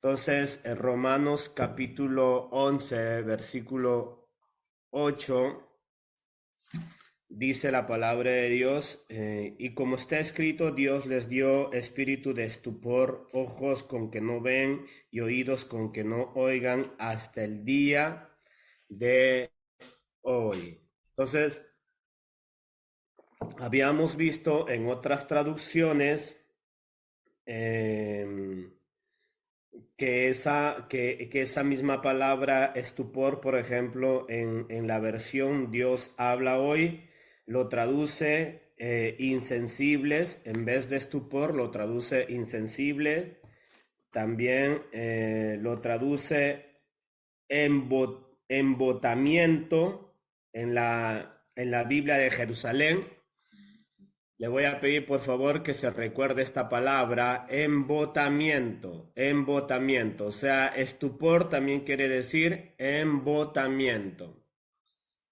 Entonces, en Romanos capítulo 11, versículo 8, dice la palabra de Dios, y como está escrito, Dios les dio espíritu de estupor, ojos con que no ven y oídos con que no oigan hasta el día de hoy. Entonces, habíamos visto en otras traducciones eh, que esa misma palabra estupor, por ejemplo, en la versión Dios habla hoy, lo traduce insensibles, en vez de estupor, lo traduce insensible, también lo traduce embotamiento en la Biblia de Jerusalén. Le voy a pedir por favor que se recuerde esta palabra, embotamiento, embotamiento. O sea, estupor también quiere decir embotamiento.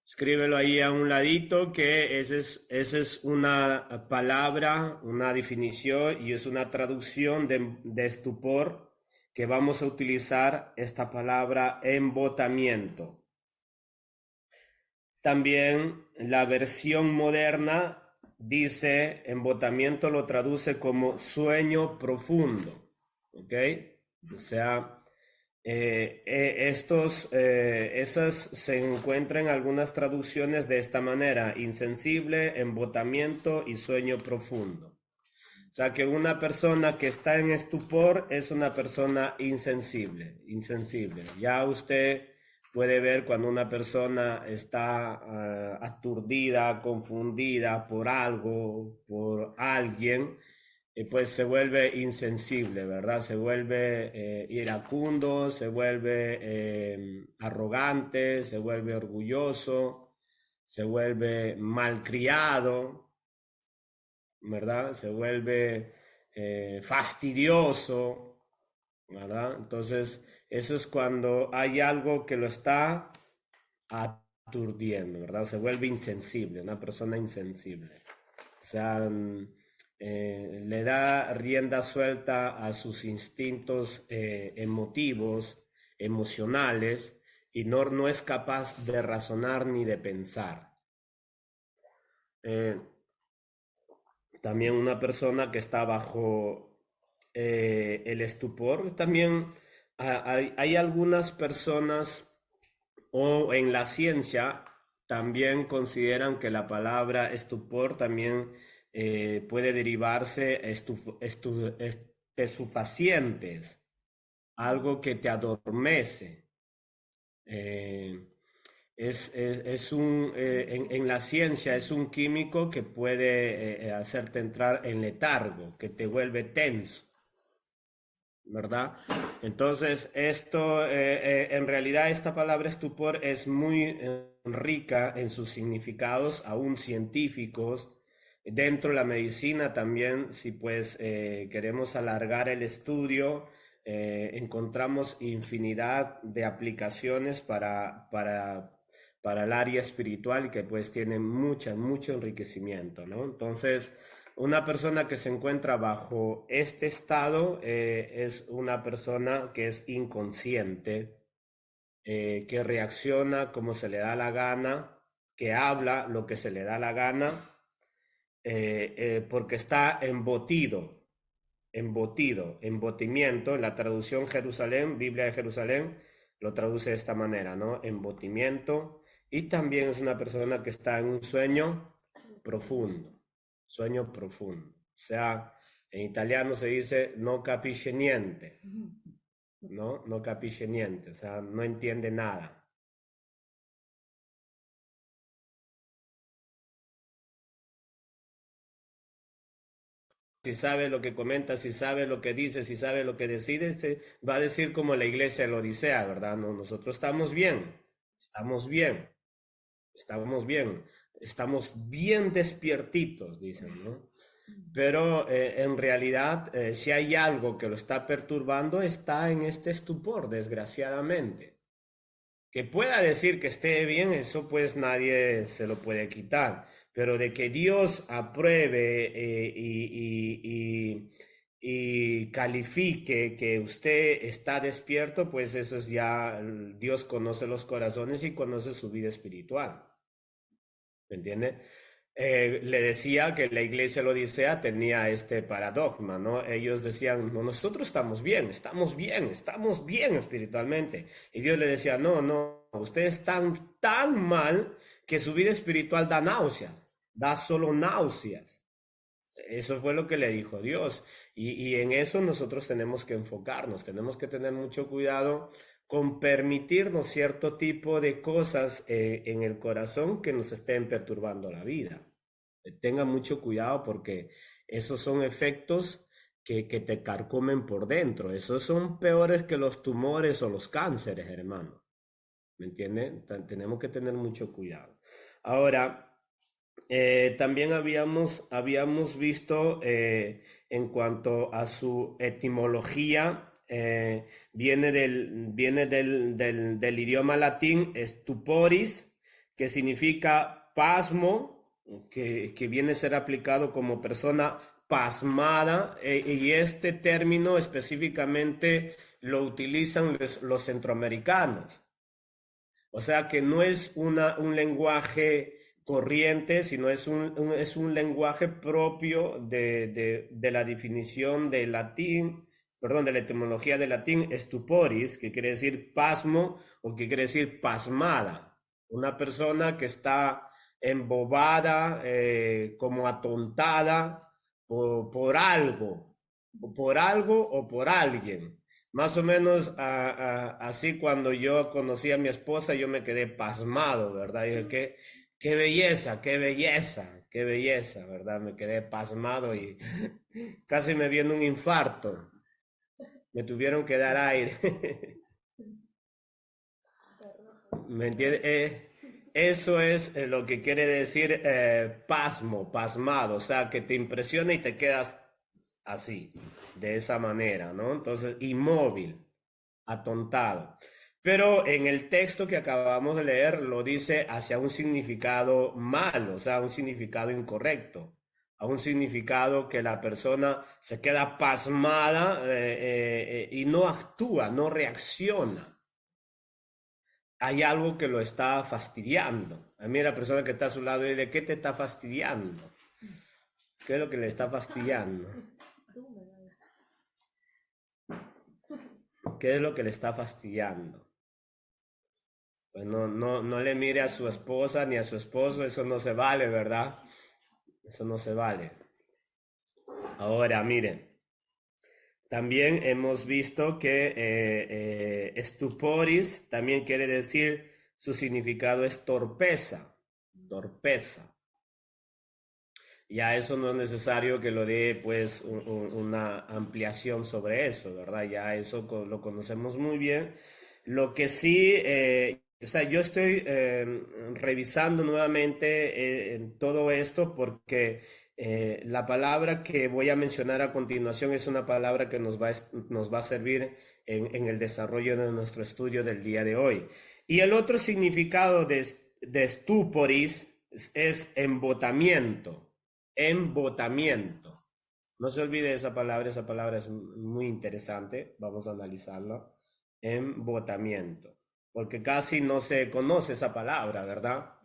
Escríbelo ahí a un ladito que esa es una palabra, una definición y es una traducción de estupor que vamos a utilizar esta palabra embotamiento. También la versión moderna dice, embotamiento lo traduce como sueño profundo, ¿ok? O sea, esas se encuentran en algunas traducciones de esta manera, insensible, embotamiento y sueño profundo. O sea, que una persona que está en estupor es una persona insensible, insensible. Ya usted puede ver cuando una persona está aturdida, confundida por algo, por alguien, pues se vuelve insensible, ¿verdad? Se vuelve iracundo, se vuelve arrogante, se vuelve orgulloso, se vuelve malcriado, ¿verdad? Se vuelve fastidioso, ¿verdad? Entonces, eso es cuando hay algo que lo está aturdiendo, ¿verdad? Se vuelve insensible, una persona insensible. O sea, le da rienda suelta a sus instintos emotivos, emocionales, y no es capaz de razonar ni de pensar. Eh, También una persona que está bajo el estupor, también hay algunas personas o en la ciencia también consideran que la palabra estupor también puede derivarse estupefacientes, algo que te adormece. Eh, en la ciencia es un químico que puede hacerte entrar en letargo, que te vuelve tenso, ¿verdad? Entonces, en realidad esta palabra estupor es muy rica en sus significados, aún científicos. Dentro de la medicina también, si pues queremos alargar el estudio, encontramos infinidad de aplicaciones para el área espiritual y que pues tienen mucho enriquecimiento, ¿no? Entonces, una persona que se encuentra bajo este estado es una persona que es inconsciente, que reacciona como se le da la gana, que habla lo que se le da la gana, porque está embotimiento. En la traducción Jerusalén, Biblia de Jerusalén, lo traduce de esta manera, ¿no? Embotimiento. Y también es una persona que está en un profundo, sueño profundo. O sea, en italiano se dice no capisce niente, ¿no? No capisce niente, o sea, no entiende nada. Si sabe lo que comenta, si sabe lo que dice, si sabe lo que decide, se va a decir como la iglesia de la Odisea, ¿verdad? No, nosotros estamos bien, estamos bien, estamos bien despiertitos, dicen, ¿no? Pero en realidad, si hay algo que lo está perturbando, está en este estupor, desgraciadamente. Que pueda decir que esté bien, eso pues nadie se lo puede quitar, pero de que Dios apruebe y califique que usted está despierto, pues eso es ya, Dios conoce los corazones y conoce su vida espiritual. ¿Me entiende? Le decía que la iglesia de la Odisea tenía este paradigma, ¿no? Ellos decían, no, nosotros estamos bien espiritualmente. Y Dios le decía, no, no, ustedes están tan mal que su vida espiritual da náusea, da solo náuseas. Eso fue lo que le dijo Dios. Y en eso nosotros tenemos que enfocarnos, tenemos que tener mucho cuidado con permitirnos cierto tipo de cosas en el corazón que nos estén perturbando la vida. Tenga mucho cuidado porque esos son efectos que te carcomen por dentro. Esos son peores que los tumores o los cánceres, hermano. ¿Me entienden? Tenemos que tener mucho cuidado. Ahora, también habíamos visto en cuanto a su etimología, viene del idioma latín stuporis, que significa pasmo, que viene a ser aplicado como persona pasmada, y este término específicamente lo utilizan los centroamericanos. O sea que no es un lenguaje corriente, sino es un lenguaje propio de la definición del latín, perdón, de la etimología del latín stuporis, que quiere decir pasmo o que quiere decir pasmada. Una persona que está embobada, como atontada por algo o por alguien. Más o menos así cuando yo conocí a mi esposa, yo me quedé pasmado, ¿verdad? Dije, qué belleza, qué belleza, qué belleza, ¿verdad? Me quedé pasmado y casi me viene un infarto. Me tuvieron que dar aire. ¿Me entiendes? Eso es lo que quiere decir pasmo, pasmado, o sea, que te impresiona y te quedas así, de esa manera, ¿no? Entonces, inmóvil, atontado. Pero en el texto que acabamos de leer lo dice hacia un significado malo, o sea, un significado incorrecto, a un significado que la persona se queda pasmada y no actúa, no reacciona. Hay algo que lo está fastidiando. A mí la persona que está a su lado dice, ¿qué te está fastidiando? ¿Qué es lo que le está fastidiando? ¿Qué es lo que le está fastidiando? Pues no le mire a su esposa ni a su esposo, eso no se vale, ¿verdad? Eso no se vale. Ahora, miren, también hemos visto que stuporis también quiere decir, su significado es torpeza, torpeza. Ya eso no es necesario que lo dé pues una ampliación sobre eso, ¿verdad? Ya eso lo conocemos muy bien. Lo que sí, o sea, yo estoy revisando nuevamente en todo esto porque la palabra que voy a mencionar a continuación es una palabra que nos va a servir en el desarrollo de nuestro estudio del día de hoy. Y el otro significado de stuporis es embotamiento. Embotamiento. No se olvide de esa palabra es muy interesante, vamos a analizarla. Embotamiento, porque casi no se conoce esa palabra, ¿verdad?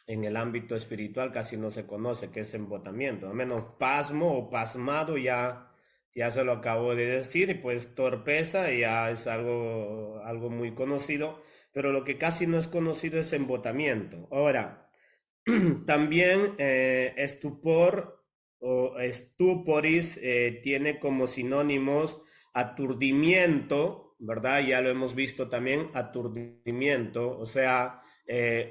En el ámbito espiritual casi no se conoce qué es embotamiento, al menos pasmo o pasmado ya se lo acabo de decir, y pues torpeza ya es algo muy conocido, pero lo que casi no es conocido es embotamiento. Ahora, también estupor o estuporis tiene como sinónimos aturdimiento, ¿verdad? Ya lo hemos visto también, aturdimiento, o sea,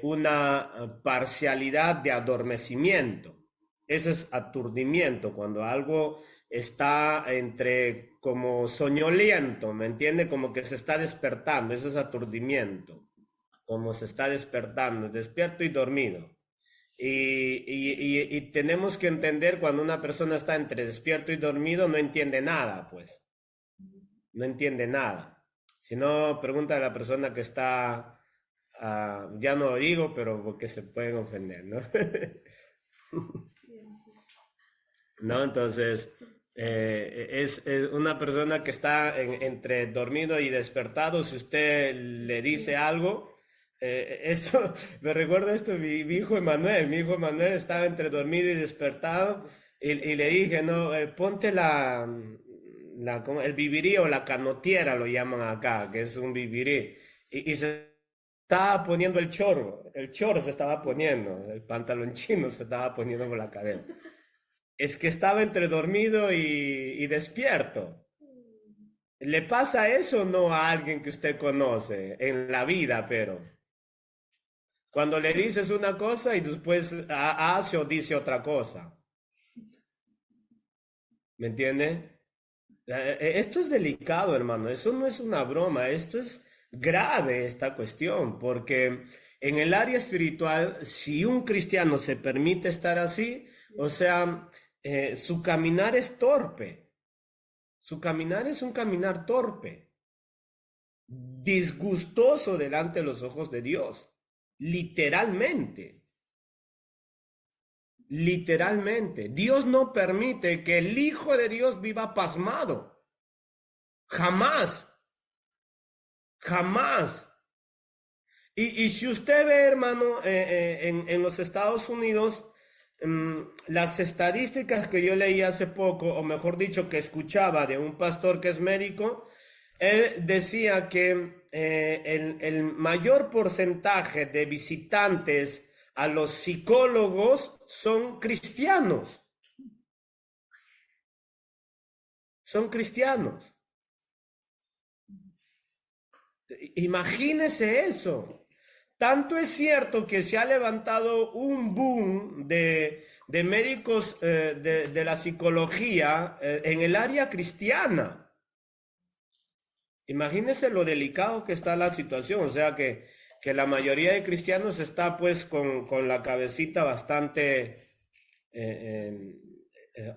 una parcialidad de adormecimiento. Eso es aturdimiento, cuando algo está entre como soñoliento, ¿me entiende? Como que se está despertando, eso es aturdimiento, como se está despertando, despierto y dormido. Y tenemos que entender cuando una persona está entre despierto y dormido, no entiende nada, pues, no entiende nada. Si no, pregunta a la persona que está, ya no lo digo, pero porque se pueden ofender, ¿no? ¿No? Entonces, Es una persona que está entre dormido y despertado. Si usted le dice algo, esto, me recuerda esto, mi hijo Emanuel estaba entre dormido y despertado y le dije, no, ponte el vivirí o la canotiera lo llaman acá, que es un vivirí. Y se estaba poniendo el chorro se estaba poniendo, el pantalón chino se estaba poniendo por la cadera. Es que estaba entre dormido y despierto. ¿Le pasa eso no a alguien que usted conoce en la vida, pero cuando le dices una cosa y después hace o dice otra cosa? ¿Me entiende? Esto es delicado, hermano. Eso no es una broma. Esto es grave, esta cuestión, porque en el área espiritual, si un cristiano se permite estar así, o sea, su caminar es torpe. Su caminar es un caminar torpe, disgustoso delante de los ojos de Dios. Literalmente. Literalmente. Dios no permite que el Hijo de Dios viva pasmado. Jamás. Jamás. Y si usted ve, hermano, en los Estados Unidos, las estadísticas que yo leí hace poco, o mejor dicho, que escuchaba de un pastor que es médico, él decía que el mayor porcentaje de visitantes a los psicólogos son cristianos. Son cristianos. Imagínese eso. Tanto es cierto que se ha levantado un boom de médicos de la psicología en el área cristiana. Imagínese lo delicado que está la situación, o sea que la mayoría de cristianos está pues con la cabecita bastante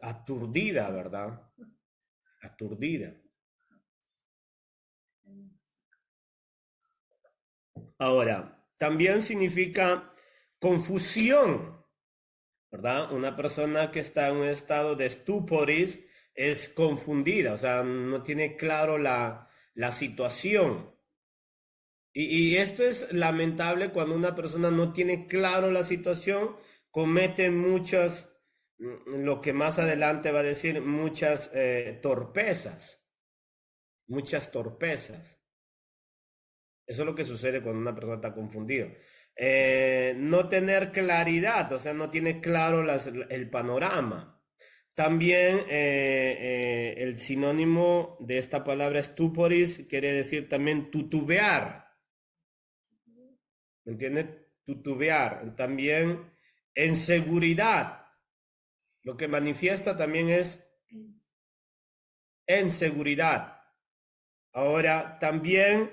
aturdida, ¿verdad? Aturdida. Ahora, también significa confusión, ¿verdad? Una persona que está en un estado de estuporis es confundida, o sea, no tiene claro la situación. Y esto es lamentable cuando una persona no tiene claro la situación, comete muchas, lo que más adelante va a decir, muchas torpezas, muchas torpezas. Eso es lo que sucede cuando una persona está confundida. No tener claridad, o sea, no tiene claro el panorama. También el sinónimo de esta palabra estuporis quiere decir también tutubear. ¿Me entiendes? Tutubear. También inseguridad. Lo que manifiesta también es inseguridad. Ahora, también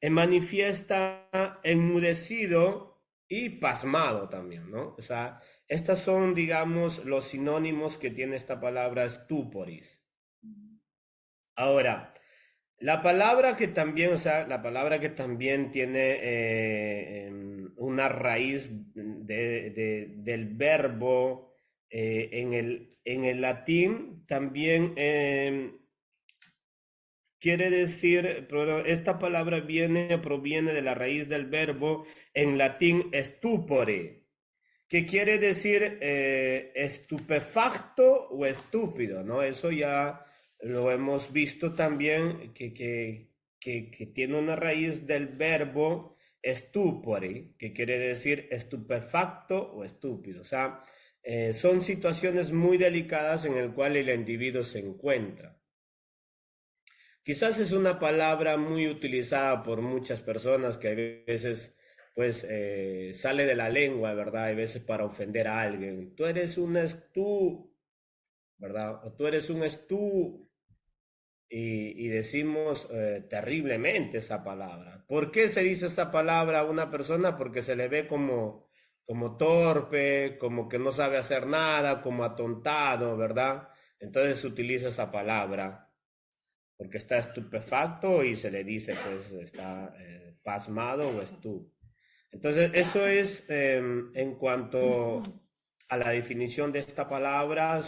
manifiesta enmudecido y pasmado también, ¿no? O sea, estas son, digamos, los sinónimos que tiene esta palabra estuporis. Ahora, la palabra que también, o sea, la palabra que también tiene una raíz del verbo en el latín, también quiere decir, esta palabra proviene de la raíz del verbo en latín stupore, que quiere decir estupefacto o estúpido, ¿no? Eso ya lo hemos visto también, que tiene una raíz del verbo stupore, que quiere decir estupefacto o estúpido. O sea, son situaciones muy delicadas en el cual el individuo se encuentra. Quizás es una palabra muy utilizada por muchas personas que a veces pues sale de la lengua, ¿verdad? A veces para ofender a alguien. Tú eres un estú, ¿verdad? O tú eres un estú. Y decimos terriblemente esa palabra. ¿Por qué se dice esa palabra a una persona? Porque se le ve como torpe, como que no sabe hacer nada, como atontado, ¿verdad? Entonces se utiliza esa palabra porque está estupefacto y se le dice, pues, está pasmado o estú. Entonces, eso es en cuanto a la definición de esta palabra,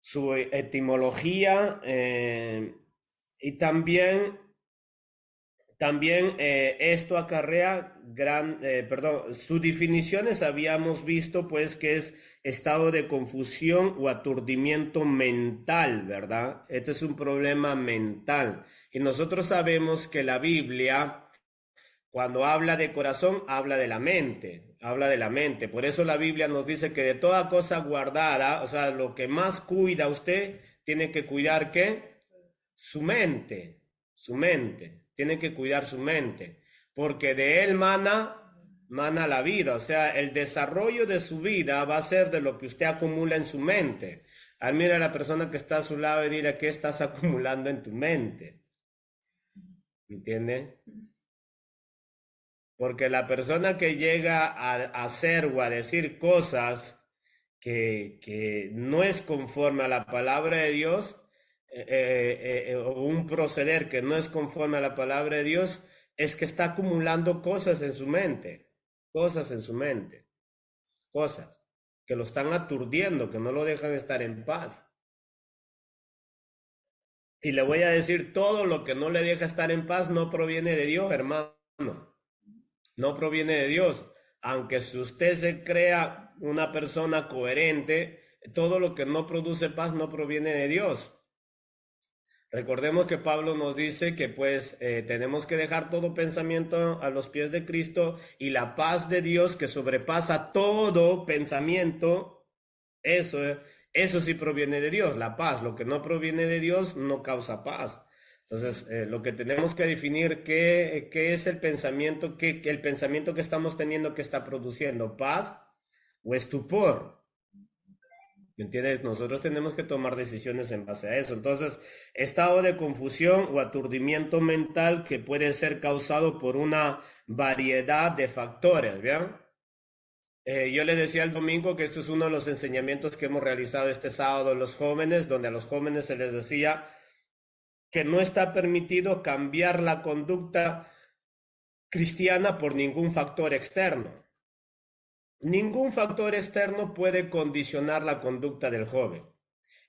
su etimología, y también esto acarrea sus definiciones habíamos visto pues que es estado de confusión o aturdimiento mental, ¿verdad? Este es un problema mental. Y nosotros sabemos que la Biblia, cuando habla de corazón, habla de la mente, habla de la mente. Por eso la Biblia nos dice que de toda cosa guardada, o sea, lo que más cuida usted, tiene que cuidar ¿qué? Su mente, su mente. Tiene que cuidar su mente, porque de él mana la vida. O sea, el desarrollo de su vida va a ser de lo que usted acumula en su mente. Al mira a la persona que está a su lado y dirá, ¿qué estás acumulando en tu mente? ¿Entiende? Porque la persona que llega a hacer o a decir cosas que no es conforme a la palabra de Dios, o un proceder que no es conforme a la palabra de Dios, es que está acumulando cosas en su mente, cosas en su mente, cosas que lo están aturdiendo, que no lo dejan estar en paz. Y le voy a decir, todo lo que no le deja estar en paz no proviene de Dios, hermano. No proviene de Dios. Aunque si usted se crea una persona coherente, todo lo que no produce paz no proviene de Dios. Recordemos que Pablo nos dice que pues tenemos que dejar todo pensamiento a los pies de Cristo y la paz de Dios que sobrepasa todo pensamiento, eso, eso sí proviene de Dios, la paz. Lo que no proviene de Dios no causa paz. Entonces, lo que tenemos que definir qué es el pensamiento, el pensamiento que estamos teniendo que está produciendo, paz o estupor. ¿Me entiendes? Nosotros tenemos que tomar decisiones en base a eso. Entonces, estado de confusión o aturdimiento mental que puede ser causado por una variedad de factores, ¿bien? Yo le decía el domingo que esto es uno de los enseñamientos que hemos realizado este sábado en los jóvenes, donde a los jóvenes se les decía que no está permitido cambiar la conducta cristiana por ningún factor externo. Ningún factor externo puede condicionar la conducta del joven.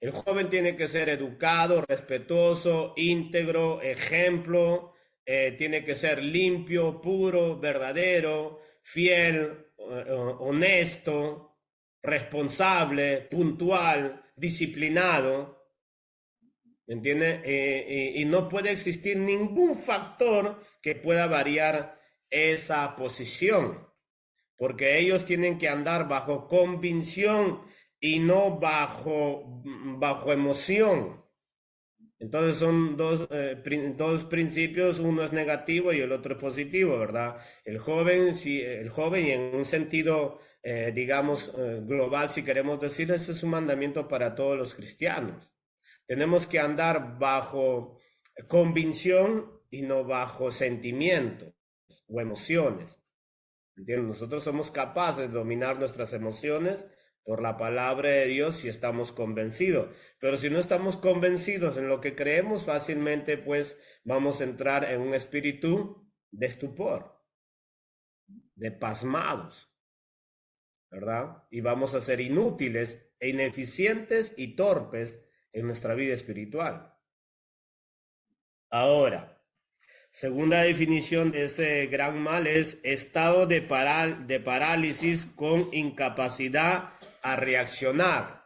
El joven tiene que ser educado, respetuoso, íntegro, ejemplo, tiene que ser limpio, puro, verdadero, fiel, honesto, responsable, puntual, disciplinado. ¿Me entiende? Y no puede existir ningún factor que pueda variar esa posición, porque ellos tienen que andar bajo convicción y no bajo emoción. Entonces son dos principios, uno es negativo y el otro es positivo, ¿verdad? El joven y en un sentido, digamos, global, si queremos decir, ese es un mandamiento para todos los cristianos. Tenemos que andar bajo convicción y no bajo sentimientos o emociones. ¿Entiendes? Nosotros somos capaces de dominar nuestras emociones por la palabra de Dios si estamos convencidos. Pero si no estamos convencidos en lo que creemos, fácilmente pues vamos a entrar en un espíritu de estupor, de pasmados, ¿verdad? Y vamos a ser inútiles e ineficientes y torpes en nuestra vida espiritual. Ahora, segunda definición de ese gran mal es estado de parálisis con incapacidad a reaccionar.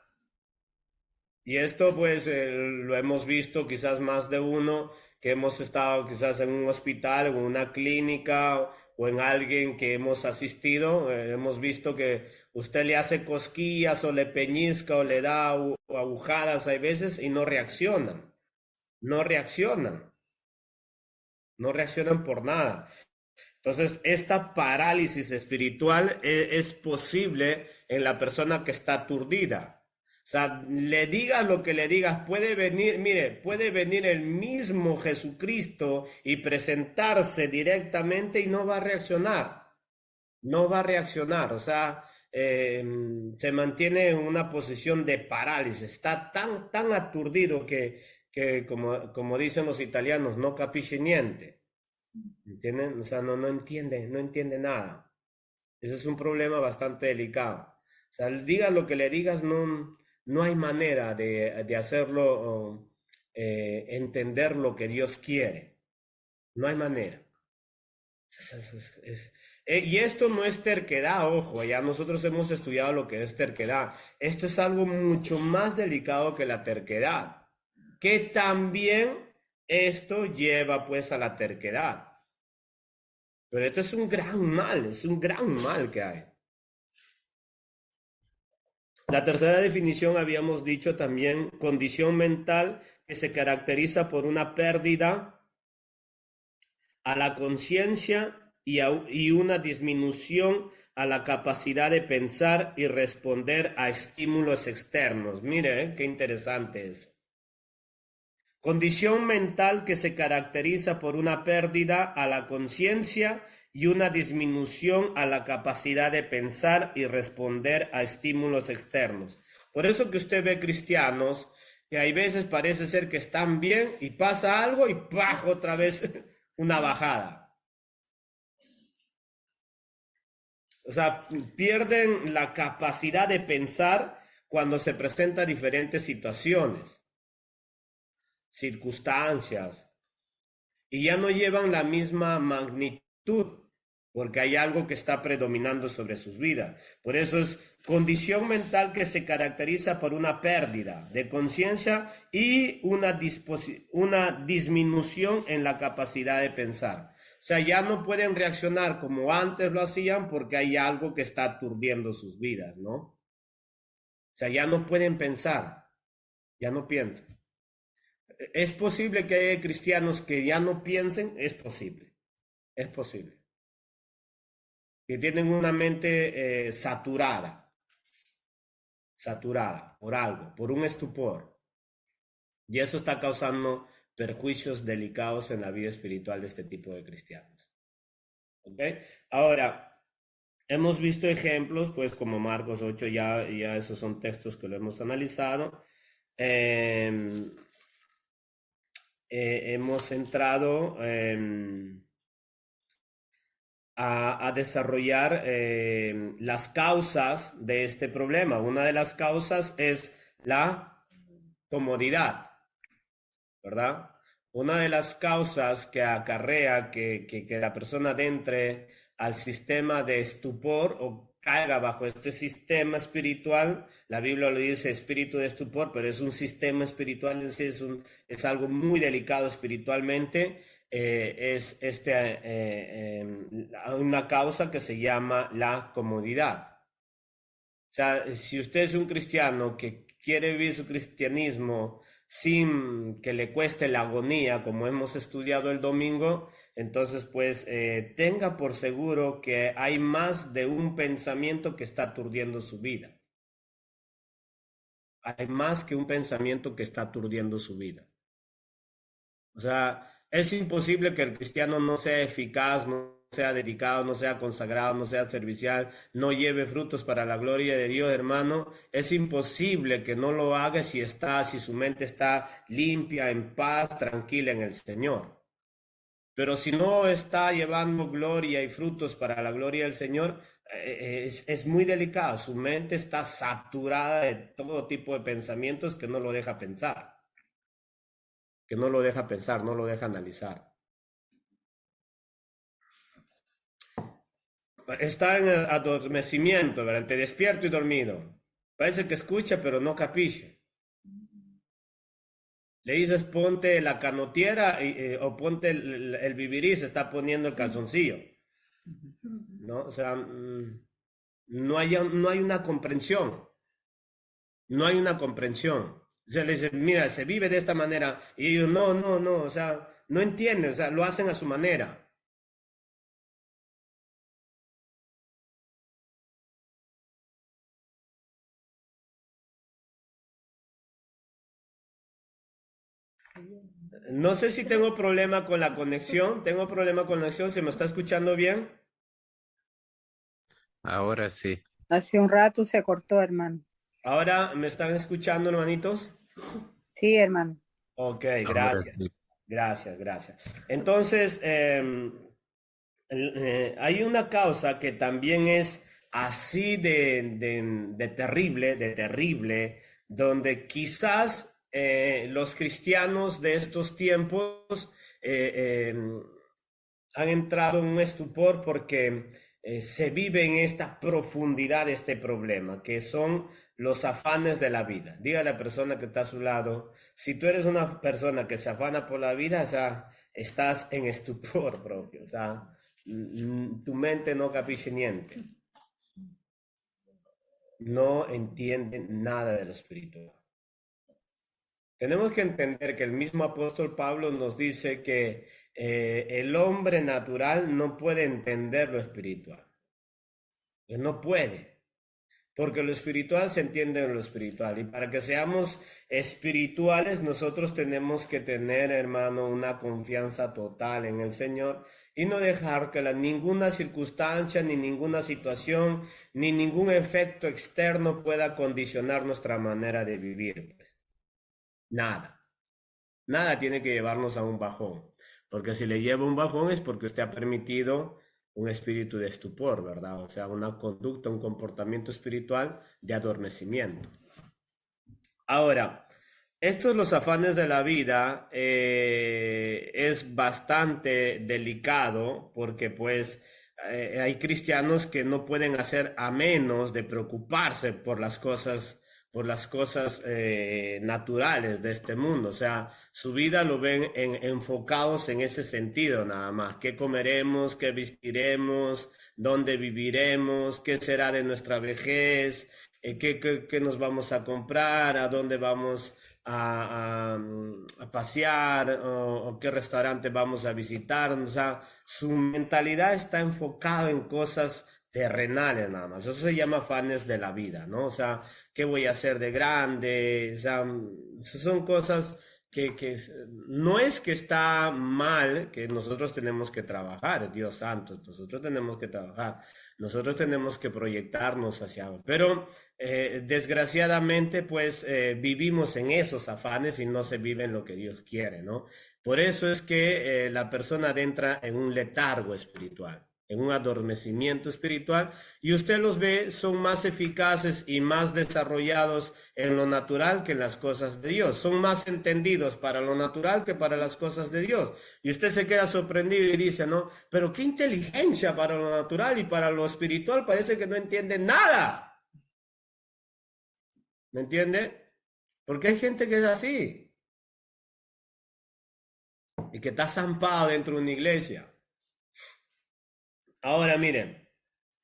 Y esto pues lo hemos visto quizás más de uno que hemos estado quizás en un hospital o en una clínica o en alguien que hemos asistido. Hemos visto que usted le hace cosquillas o le peñizca o le da agujadas hay veces y no reaccionan. No reaccionan. No reaccionan por nada. Entonces, esta parálisis espiritual es posible en la persona que está aturdida. O sea, le digas lo que le digas, puede venir, mire, puede venir el mismo Jesucristo y presentarse directamente y no va a reaccionar. No va a reaccionar, o sea, se mantiene en una posición de parálisis. Está tan aturdido que como dicen los italianos, no capisce niente. ¿Entienden? O sea, no entiende nada. Ese es un problema bastante delicado. O sea, diga lo que le digas, no hay manera de hacerlo, entender lo que Dios quiere. No hay manera. Y esto no es terquedad, ojo, ya nosotros hemos estudiado lo que es terquedad. Esto es algo mucho más delicado que la terquedad, que también esto lleva pues a la terquedad. Pero esto es un gran mal que hay. La tercera definición habíamos dicho también, condición mental que se caracteriza por una pérdida a la conciencia y una disminución a la capacidad de pensar y responder a estímulos externos. Mire, qué interesante es. Condición mental que se caracteriza por una pérdida a la conciencia y una disminución a la capacidad de pensar y responder a estímulos externos. Por eso que usted ve cristianos que hay veces parece ser que están bien y pasa algo y ¡pah! Otra vez una bajada. O sea, pierden la capacidad de pensar cuando se presentan diferentes situaciones, circunstancias, y ya no llevan la misma magnitud, porque hay algo que está predominando sobre sus vidas. Por eso es condición mental que se caracteriza por una pérdida de conciencia y una disminución en la capacidad de pensar. O sea, ya no pueden reaccionar como antes lo hacían porque hay algo que está aturdiendo sus vidas, ¿no? O sea, ya no pueden pensar, ya no piensan. ¿Es posible que haya cristianos que ya no piensen? Es posible, es posible. Que tienen una mente saturada por algo, por un estupor. Y eso está causando perjuicios delicados en la vida espiritual de este tipo de cristianos. ¿Ok? Ahora, hemos visto ejemplos, pues como Marcos 8, ya esos son textos que lo hemos analizado. Hemos entrado a desarrollar las causas de este problema. Una de las causas es la comodidad, ¿verdad? Una de las causas que acarrea que la persona entre al sistema de estupor o caiga bajo este sistema espiritual, la Biblia lo dice espíritu de estupor, pero es un sistema espiritual, es algo muy delicado espiritualmente, una causa que se llama la comodidad. O sea, si usted es un cristiano que quiere vivir su cristianismo sin que le cueste la agonía, como hemos estudiado el domingo, entonces pues tenga por seguro que hay más de un pensamiento que está aturdiendo su vida. Hay más que un pensamiento que está aturdiendo su vida. O sea, es imposible que el cristiano no sea eficaz, no sea dedicado, no sea consagrado, no sea servicial, no lleve frutos para la gloria de Dios, hermano. Es imposible que no lo haga si su mente está limpia, en paz, tranquila en el Señor. Pero si no está llevando gloria y frutos para la gloria del Señor, es muy delicado. Su mente está saturada de todo tipo de pensamientos que no lo deja pensar, no lo deja analizar. Está en el adormecimiento, ¿verdad? Entre despierto y dormido. Parece que escucha, pero no capiche. Le dices ponte la canotiera o ponte el vivirí, se está poniendo el calzoncillo. ¿No? O sea, no hay una comprensión. No hay una comprensión. O sea, le dices, mira, se vive de esta manera. Y ellos, no, o sea, no entienden, o sea, lo hacen a su manera. No sé si tengo problema con la conexión. Tengo problema con la conexión. ¿Se me está escuchando bien? Ahora sí. Hace un rato se cortó, hermano. ¿Ahora me están escuchando, hermanitos? Sí, hermano. Ok, Ahora gracias. sí. Gracias. Entonces, hay una causa que también es así de terrible, donde quizás los cristianos de estos tiempos han entrado en un estupor porque se vive en esta profundidad de este problema, que son los afanes de la vida. Diga a la persona que está a su lado, si tú eres una persona que se afana por la vida, o sea, estás en estupor propio, o sea, tu mente no capisce niente, no entiende nada de lo espiritual. Tenemos que entender que el mismo apóstol Pablo nos dice que el hombre natural no puede entender lo espiritual. Él no puede, porque lo espiritual se entiende en lo espiritual. Y para que seamos espirituales, nosotros tenemos que tener, hermano, una confianza total en el Señor y no dejar que ninguna circunstancia, ni ninguna situación, ni ningún efecto externo pueda condicionar nuestra manera de vivir. Nada, nada tiene que llevarnos a un bajón, porque si le lleva un bajón es porque usted ha permitido un espíritu de estupor, ¿verdad? O sea, una conducta, un comportamiento espiritual de adormecimiento. Ahora, estos los afanes de la vida es bastante delicado porque pues hay cristianos que no pueden hacer a menos de preocuparse por las cosas naturales de este mundo. O sea, su vida lo ven enfocados en ese sentido nada más. ¿Qué comeremos? ¿Qué vestiremos? ¿Dónde viviremos? ¿Qué será de nuestra vejez? ¿Qué nos vamos a comprar? ¿A dónde vamos a pasear? ¿O qué restaurante vamos a visitar? O sea, su mentalidad está enfocada en cosas terrenales nada más. Eso se llama afanes de la vida, ¿no? O sea, ¿qué voy a hacer de grande? O sea, son cosas que no es que está mal, que nosotros tenemos que trabajar, Dios santo, nosotros tenemos que trabajar, nosotros tenemos que proyectarnos hacia, pero desgraciadamente pues vivimos en esos afanes y no se vive en lo que Dios quiere, ¿no? Por eso es que la persona entra en un letargo espiritual, en un adormecimiento espiritual, y usted los ve, son más eficaces y más desarrollados en lo natural que en las cosas de Dios. Son más entendidos para lo natural que para las cosas de Dios. Y usted se queda sorprendido y dice, no, pero qué inteligencia para lo natural y para lo espiritual, parece que no entiende nada. ¿Me entiende? Porque hay gente que es así y que está zampado dentro de una iglesia. Ahora miren,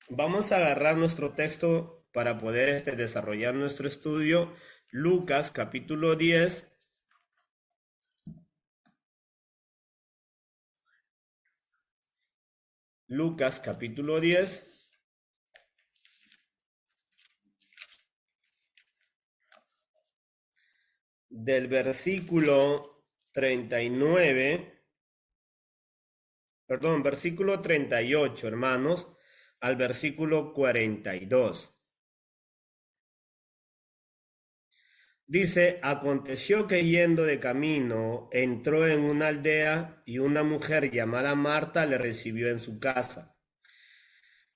vamos a agarrar nuestro texto para poder desarrollar nuestro estudio. Lucas capítulo 10. Lucas capítulo 10. Del versículo 39, perdón, versículo 38, hermanos, al versículo 42. Dice, aconteció que yendo de camino, entró en una aldea y una mujer llamada Marta le recibió en su casa.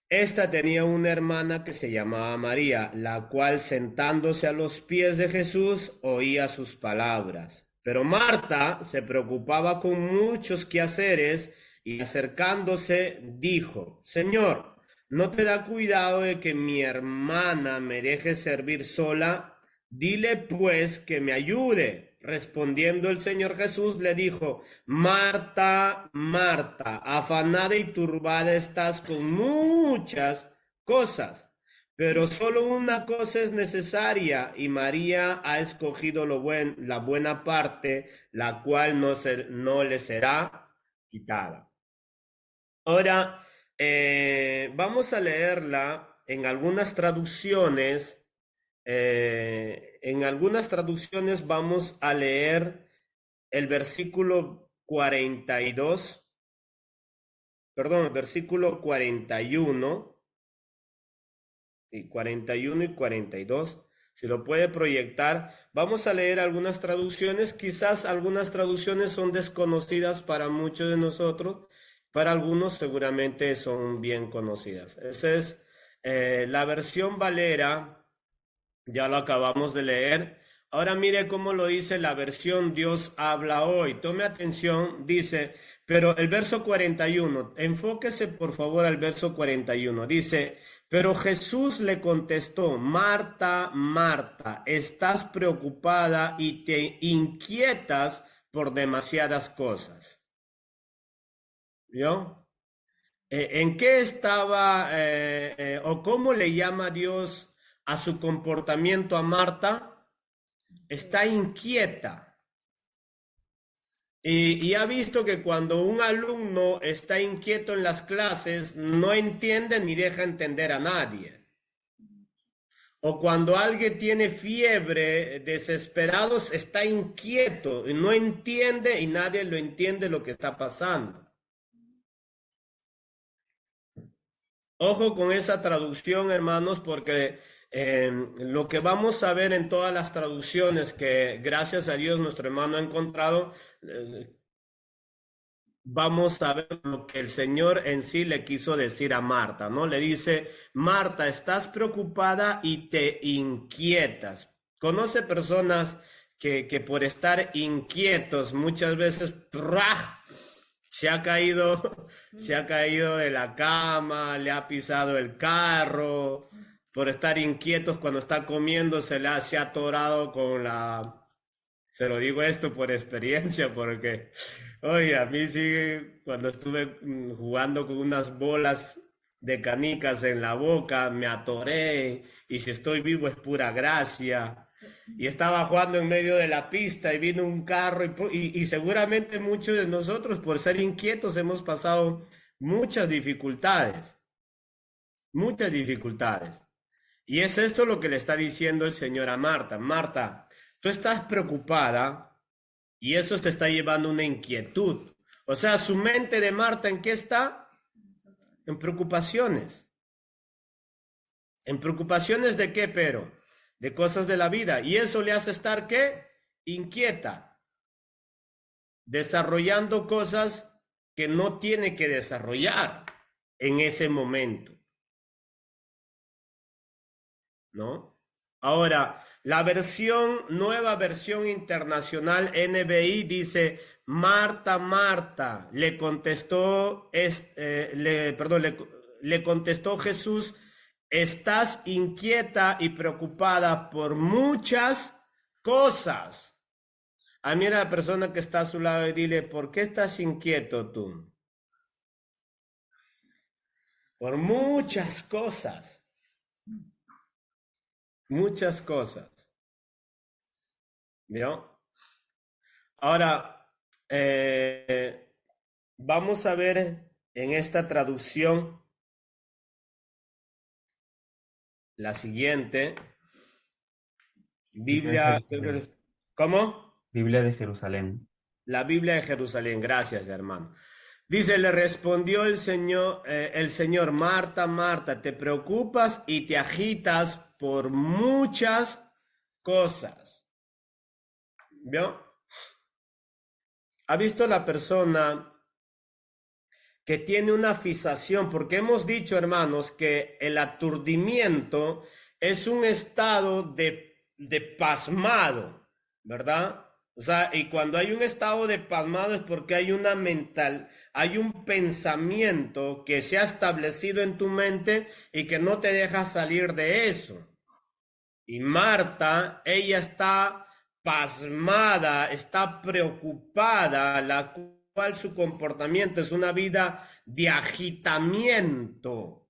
Esta tenía una hermana que se llamaba María, la cual sentándose a los pies de Jesús oía sus palabras. Pero Marta se preocupaba con muchos quehaceres y acercándose dijo, Señor, ¿no te da cuidado de que mi hermana me deje servir sola? Dile pues que me ayude. Respondiendo el Señor Jesús le dijo, Marta, Marta, afanada y turbada estás con muchas cosas, pero solo una cosa es necesaria y María ha escogido la buena parte, la cual no le será quitada. Ahora, vamos a leerla en algunas traducciones. En algunas traducciones vamos a leer el versículo 42, perdón, el versículo 41, y 41 y 42. Si lo puede proyectar, vamos a leer algunas traducciones. Quizás algunas traducciones son desconocidas para muchos de nosotros, para algunos seguramente son bien conocidas. Esa es la versión Valera. Ya lo acabamos de leer. Ahora mire cómo lo dice la versión Dios habla hoy. Tome atención, dice, pero el verso 41, enfóquese por favor al verso 41. Dice, pero Jesús le contestó, Marta, Marta, estás preocupada y te inquietas por demasiadas cosas. ¿Vio? ¿En qué estaba o cómo le llama Dios a su comportamiento a Marta? Está inquieta. Y ha visto que cuando un alumno está inquieto en las clases, no entiende ni deja entender a nadie. O cuando alguien tiene fiebre, desesperados, está inquieto y no entiende y nadie lo entiende lo que está pasando. Ojo con esa traducción, hermanos, porque lo que vamos a ver en todas las traducciones que gracias a Dios nuestro hermano ha encontrado, vamos a ver lo que el Señor en sí le quiso decir a Marta, ¿no? Le dice, Marta, estás preocupada y te inquietas. Conoce personas que por estar inquietos muchas veces ¡prah! Se ha caído de la cama, le ha pisado el carro, por estar inquietos cuando está comiendo se ha atorado con la... Se lo digo esto por experiencia, porque, oye, a mí sí, cuando estuve jugando con unas bolas de canicas en la boca, me atoré, y si estoy vivo es pura gracia. Y estaba jugando en medio de la pista y vino un carro y seguramente muchos de nosotros por ser inquietos hemos pasado muchas dificultades, muchas dificultades. Y es esto lo que le está diciendo el Señor a Marta. Marta, tú estás preocupada y eso te está llevando a una inquietud. O sea, su mente de Marta, ¿en qué está? En preocupaciones. ¿En preocupaciones de qué, pero? De cosas de la vida. Y eso le hace estar, ¿qué? Inquieta. Desarrollando cosas que no tiene que desarrollar en ese momento. ¿No? Ahora, la nueva versión internacional NBI dice, Marta, Marta, le contestó, le contestó Jesús, estás inquieta y preocupada por muchas cosas. A mí la persona que está a su lado y dile, ¿por qué estás inquieto tú? Por muchas cosas. Muchas cosas. ¿Vio? Ahora, vamos a ver en esta traducción la siguiente. Biblia de Biblia, Jerusalén. ¿cómo? Biblia de Jerusalén. La Biblia de Jerusalén. Gracias, hermano. Dice, le respondió el Señor, Marta, Marta, te preocupas y te agitas por muchas cosas. ¿Vio? ¿Ha visto la persona que tiene una fijación? Porque hemos dicho, hermanos, que el aturdimiento es un estado de pasmado, ¿verdad? O sea, y cuando hay un estado de pasmado es porque hay un pensamiento que se ha establecido en tu mente y que no te deja salir de eso. Y Marta, ella está pasmada, está preocupada, la cual su comportamiento es una vida de agitamiento.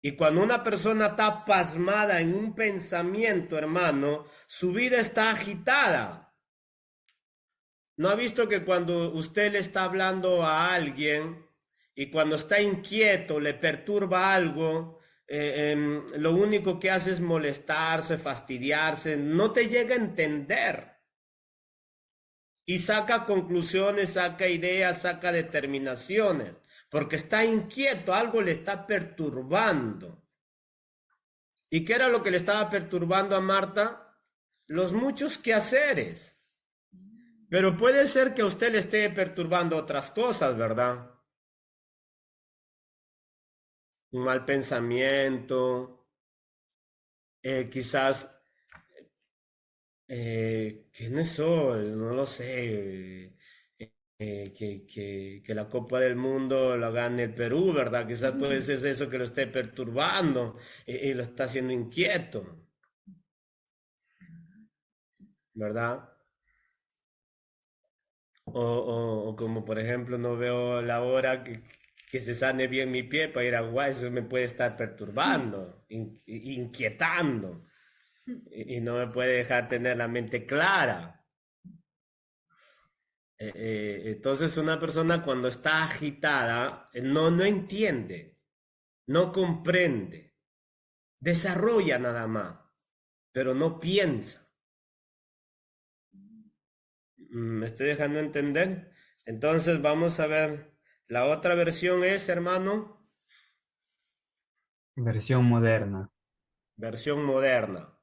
Y cuando una persona está pasmada en un pensamiento, hermano, su vida está agitada. ¿No ha visto que cuando usted le está hablando a alguien y cuando está inquieto, le perturba algo, lo único que hace es molestarse, fastidiarse, no te llega a entender? Y saca conclusiones, saca ideas, saca determinaciones, porque está inquieto, algo le está perturbando. ¿Y qué era lo que le estaba perturbando a Marta? Los muchos quehaceres. Pero puede ser que a usted le esté perturbando otras cosas, ¿verdad? Un mal pensamiento, quizás ¿Quiénes son? No lo sé. Que la Copa del Mundo la gane el Perú, ¿verdad? Quizás puede ser eso que lo esté perturbando y lo está haciendo inquieto, ¿verdad? O como por ejemplo no veo la hora que se sane bien mi pie para ir a jugar, eso me puede estar perturbando, inquietando y no me puede dejar tener la mente clara. Entonces una persona cuando está agitada no entiende, no comprende, desarrolla nada más, pero no piensa. ¿Me estoy dejando entender? Entonces vamos a ver, la otra versión es, hermano, Versión moderna. versión moderna.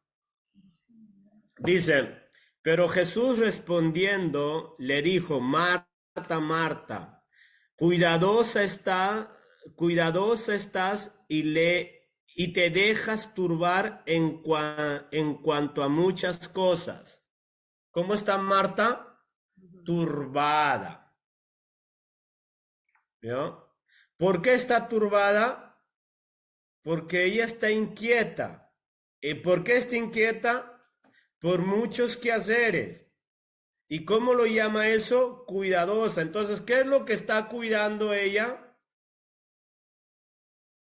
Dice, pero Jesús respondiendo le dijo, Marta, Marta, cuidadosa está, cuidadosa estás y te dejas turbar en cuanto a muchas cosas. ¿Cómo está Marta? Turbada. ¿Vio? ¿Por qué está turbada? Porque ella está inquieta. ¿Y por qué está inquieta? Por muchos quehaceres. ¿Y cómo lo llama eso? Cuidadosa. Entonces, ¿qué es lo que está cuidando ella?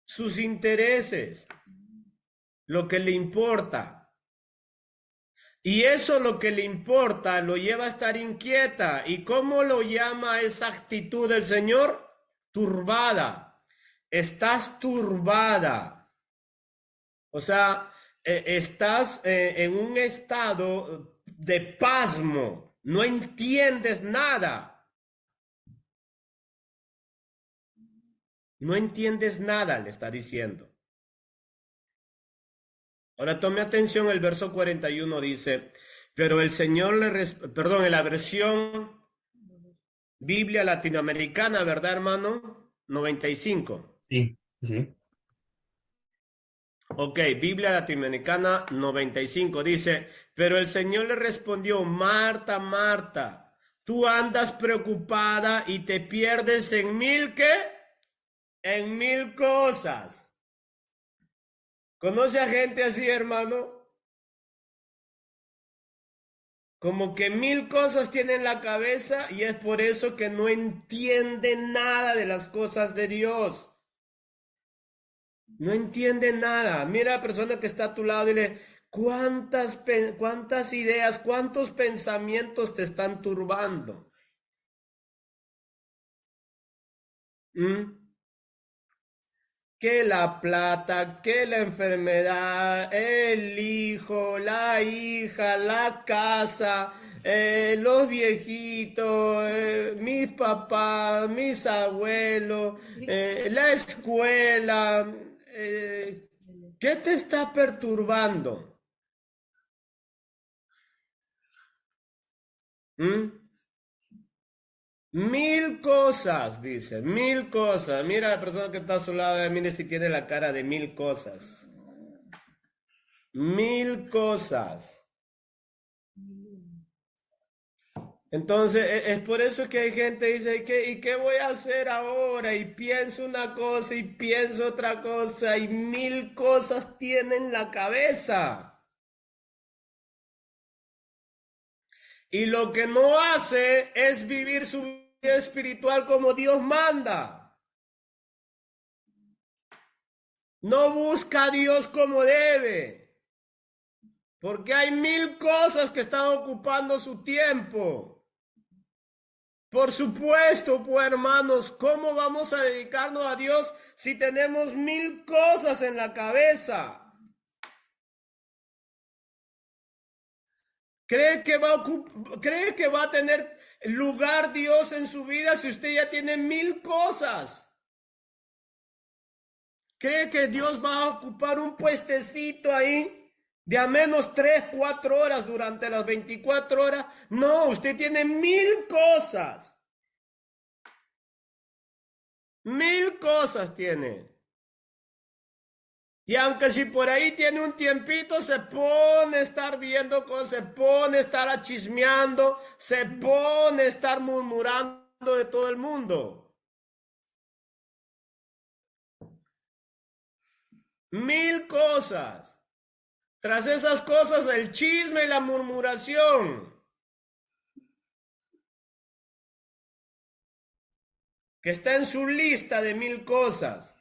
Sus intereses, lo que le importa. Y eso lo que le importa lo lleva a estar inquieta. ¿Y cómo lo llama esa actitud del Señor? Turbada. Estás turbada. O sea, estás en un estado de pasmo. No entiendes nada. No entiendes nada, le está diciendo. Ahora tome atención, el verso 41 dice, pero el Señor perdón, en la versión Biblia latinoamericana, ¿verdad, hermano? 95. Sí, sí. Ok, Biblia latinoamericana 95 dice, pero el Señor le respondió, Marta, Marta, tú andas preocupada y te pierdes en mil, ¿qué? En mil cosas. ¿Conoce a gente así, hermano? Como que mil cosas tiene en la cabeza y es por eso que no entiende nada de las cosas de Dios. No entiende nada. Mira a la persona que está a tu lado y dile, ¿cuántas ideas, cuántos pensamientos te están turbando? ¿Mm? Que la plata, que la enfermedad, el hijo, la hija, la casa, los viejitos, mis papás, mis abuelos, la escuela. ¿Qué te está perturbando? ¿Mm? Mil cosas, dice, mil cosas. Mira a la persona que está a su lado, mire si tiene la cara de mil cosas. Mil cosas. Entonces, es por eso que hay gente que dice, ¿y qué voy a hacer ahora? Y pienso una cosa y pienso otra cosa y mil cosas tiene en la cabeza. Y lo que no hace es vivir su vida espiritual como Dios manda. No busca a Dios como debe. Porque hay mil cosas que están ocupando su tiempo. Por supuesto, pues hermanos, ¿cómo vamos a dedicarnos a Dios si tenemos mil cosas en la cabeza? ¿Cree que va a tener lugar Dios en su vida si usted ya tiene mil cosas? ¿Cree que Dios va a ocupar un puestecito ahí de a menos 3, 4 horas durante las 24 horas? No, usted tiene mil cosas. Mil cosas tiene. Y aunque si por ahí tiene un tiempito, se pone a estar viendo cosas, se pone a estar chismeando, se pone a estar murmurando de todo el mundo. 1000 cosas. Tras esas cosas, el chisme y la murmuración, que está en su lista de 1000 cosas.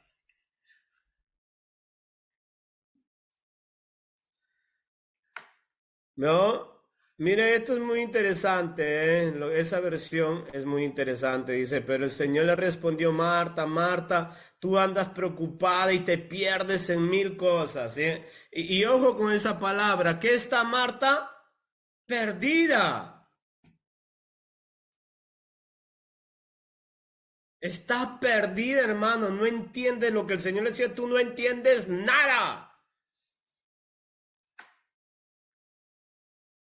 ¿No? Mire, esto es muy interesante, ¿eh? Esa versión es muy interesante. Dice, pero el Señor le respondió, Marta, Marta, tú andas preocupada y te pierdes en 1000 cosas, ¿eh? Y ojo con esa palabra, ¿qué está Marta? Perdida. Está perdida, hermano. No entiendes lo que el Señor le decía, tú no entiendes nada.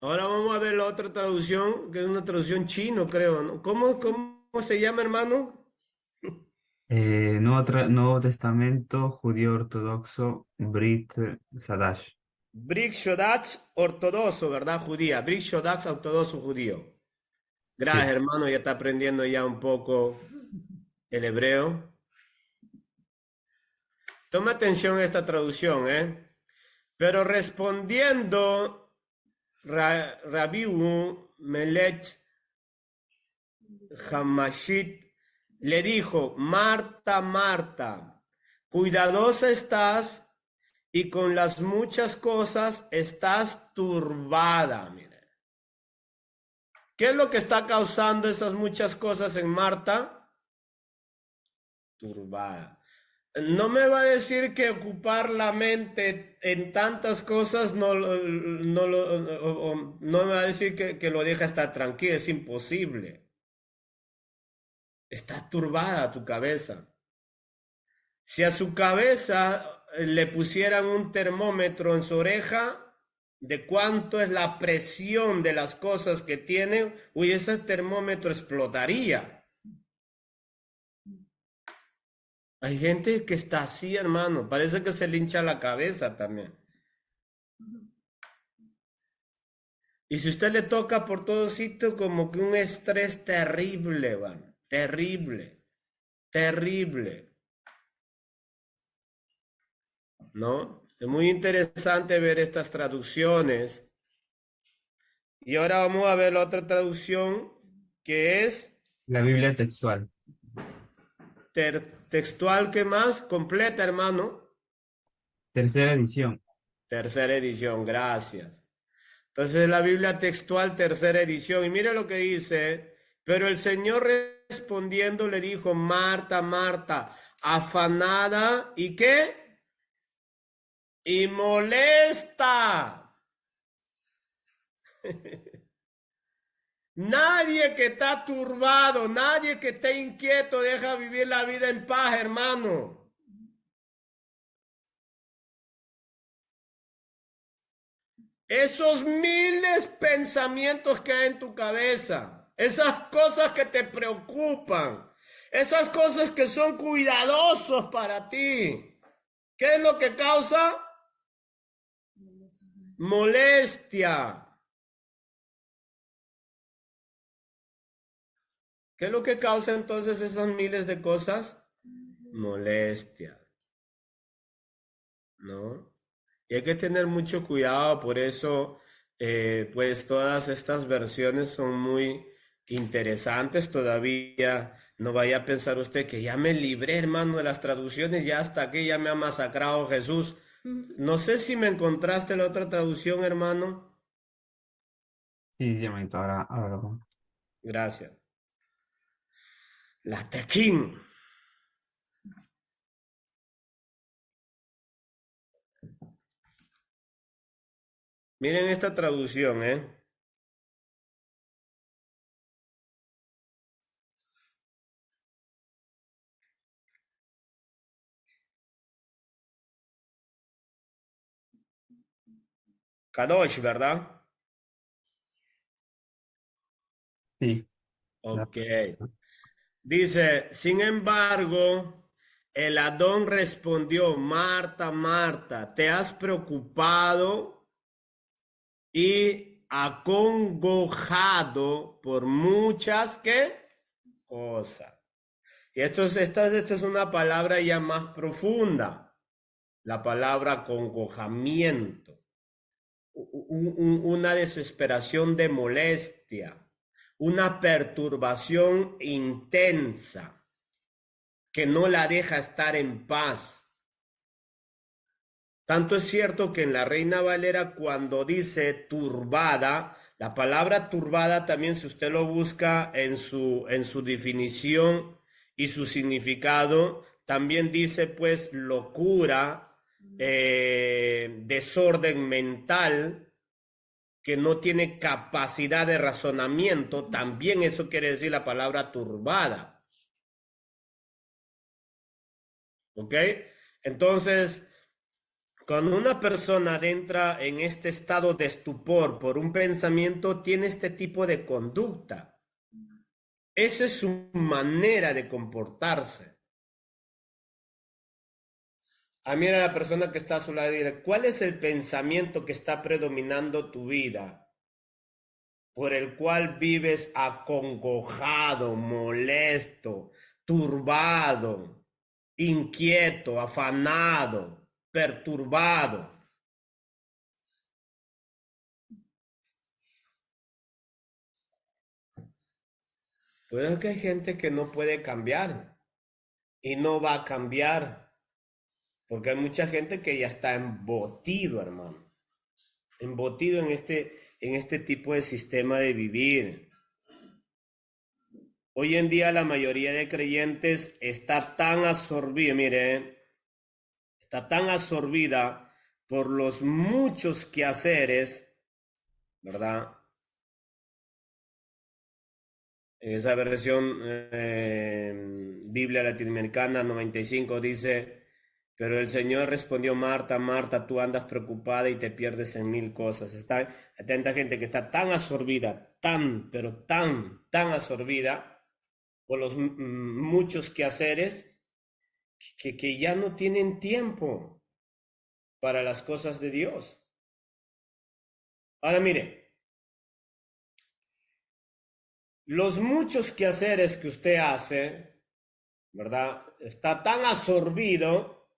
Ahora vamos a ver la otra traducción, que es una traducción chino, creo, ¿no? ¿Cómo se llama, hermano? Nuevo Testamento judío ortodoxo Brit Sadash. Brit Shodatz ortodoxo, ¿verdad? Judía. Brit Shodatz ortodoxo judío. Gracias, Sí, hermano, ya está aprendiendo ya un poco el hebreo. Toma atención a esta traducción, ¿eh? Pero respondiendo Rabiu Melet Hamashit le dijo, Marta, Marta, cuidadosa estás y con las muchas cosas estás turbada. Mire. ¿Qué es lo que está causando esas muchas cosas en Marta? Turbada. No me va a decir que ocupar la mente en tantas cosas no me va a decir que lo deja estar tranquilo, es imposible. Está turbada tu cabeza. Si a su cabeza le pusieran un termómetro en su oreja de cuánto es la presión de las cosas que tiene, uy, ese termómetro explotaría. Hay gente que está así, hermano, parece que se le hincha la cabeza también. Y si usted le toca por todo sitio, como que un estrés terrible, bueno, terrible, terrible, ¿no? Es muy interesante ver estas traducciones. Y ahora vamos a ver la otra traducción que es la Biblia textual. textual, ¿qué más? Completa, hermano. Tercera edición. Tercera edición, gracias. Entonces la Biblia textual, tercera edición. Y mire lo que dice. Pero el Señor respondiendo le dijo, Marta, Marta, afanada, ¿y qué? Y molesta. Nadie que está turbado, nadie que esté inquieto deja vivir la vida en paz, hermano. Esos miles pensamientos que hay en tu cabeza, esas cosas que te preocupan, esas cosas que son cuidadosos para ti, ¿qué es lo que causa? Molestia. ¿Qué es lo que causa entonces esas miles de cosas? Molestia, ¿no? Y hay que tener mucho cuidado, por eso, pues todas estas versiones son muy interesantes todavía. No vaya a pensar usted que ya me libré, hermano, de las traducciones, ya hasta aquí ya me ha masacrado Jesús. No sé si me encontraste la otra traducción, hermano. Sí, sí, manito, ahora lo pongo. Gracias. La Tequín. Miren esta traducción, ¿eh? Kadosh, ¿verdad? Sí, la- Ok. Dice, sin embargo, el Adón respondió, Marta, Marta, te has preocupado y acongojado por muchas, ¿qué? Cosas. Y esta es una palabra ya más profunda, la palabra acongojamiento, una desesperación de molestia, una perturbación intensa que no la deja estar en paz. Tanto es cierto que en la Reina Valera cuando dice turbada, la palabra turbada también si usted lo busca en su definición y su significado, también dice pues locura, desorden mental, que no tiene capacidad de razonamiento, también eso quiere decir la palabra turbada. ¿Ok? Entonces, cuando una persona entra en este estado de estupor por un pensamiento, tiene este tipo de conducta. Esa es su manera de comportarse. Mira a la persona que está a su lado y dile, ¿cuál es el pensamiento que está predominando tu vida? Por el cual vives acongojado, molesto, turbado, inquieto, afanado, perturbado. Pero es que hay gente que no puede cambiar y no va a cambiar, porque hay mucha gente que ya está embotido, hermano, embotido en este tipo de sistema de vivir. Hoy en día la mayoría de creyentes está tan absorbida, mire, está tan absorbida por los muchos quehaceres, ¿verdad? En esa versión Biblia Latinoamericana 95 dice, pero el Señor respondió, Marta, Marta, tú andas preocupada y te pierdes en mil cosas. Hay tanta gente que está tan absorbida, pero tan absorbida por los muchos quehaceres que ya no tienen tiempo para las cosas de Dios. Ahora mire, los muchos quehaceres que usted hace, ¿verdad? Está tan absorbido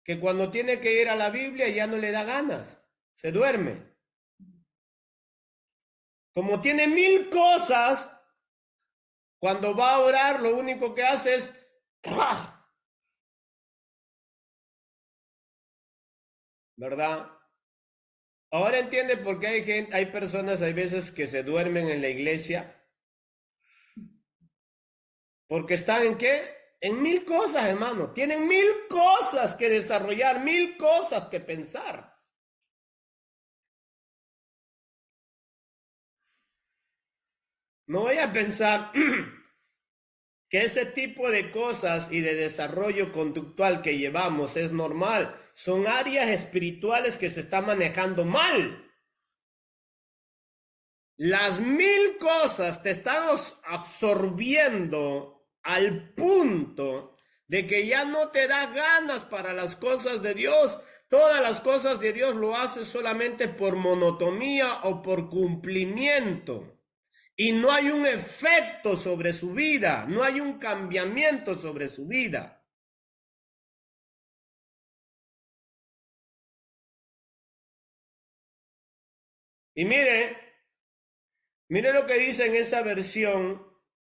que cuando tiene que ir a la Biblia ya no le da ganas, se duerme. Como tiene mil cosas, cuando va a orar lo único que hace es ¿verdad? Ahora entiende por qué hay personas, hay veces que se duermen en la iglesia. Porque están en qué? En mil cosas, hermano. Tienen mil cosas que desarrollar, mil cosas que pensar. No voy a pensar que ese tipo de cosas y de desarrollo conductual que llevamos es normal. Son áreas espirituales que se están manejando mal. Las mil cosas te están absorbiendo al punto de que ya no te da ganas para las cosas de Dios. Todas las cosas de Dios lo haces solamente por monotonía o por cumplimiento. Y no hay un efecto sobre su vida, no hay un cambiamiento sobre su vida. Y mire lo que dice en esa versión,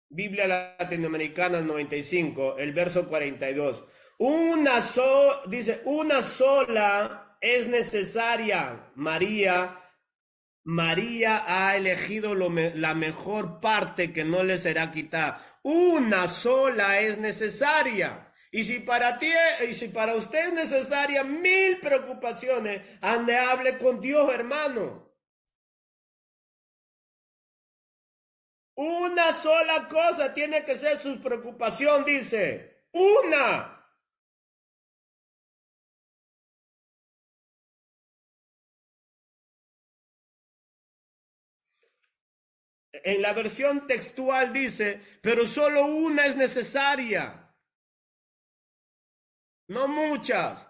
Biblia Latinoamericana 95, el verso 42. Dice, una sola es necesaria, María. María ha elegido la mejor parte que no le será quitada. Una sola es necesaria. Y si para usted es necesaria mil preocupaciones, ande hable con Dios, hermano. Una sola cosa tiene que ser su preocupación, dice. Una. En la versión textual dice, pero solo una es necesaria. no muchas,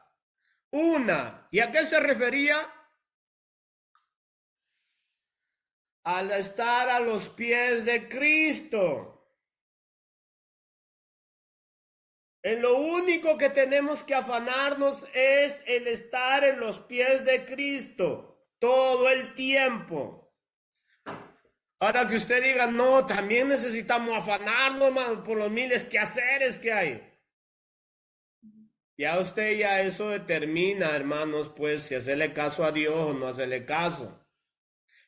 una. ¿Y a qué se refería? Al estar a los pies de Cristo. En lo único que tenemos que afanarnos es el estar en los pies de Cristo todo el tiempo. Ahora que usted diga, no, también necesitamos afanarnos, man, por los miles quehaceres que hay. Ya usted ya eso determina, hermanos, pues si hacerle caso a Dios o no hacerle caso.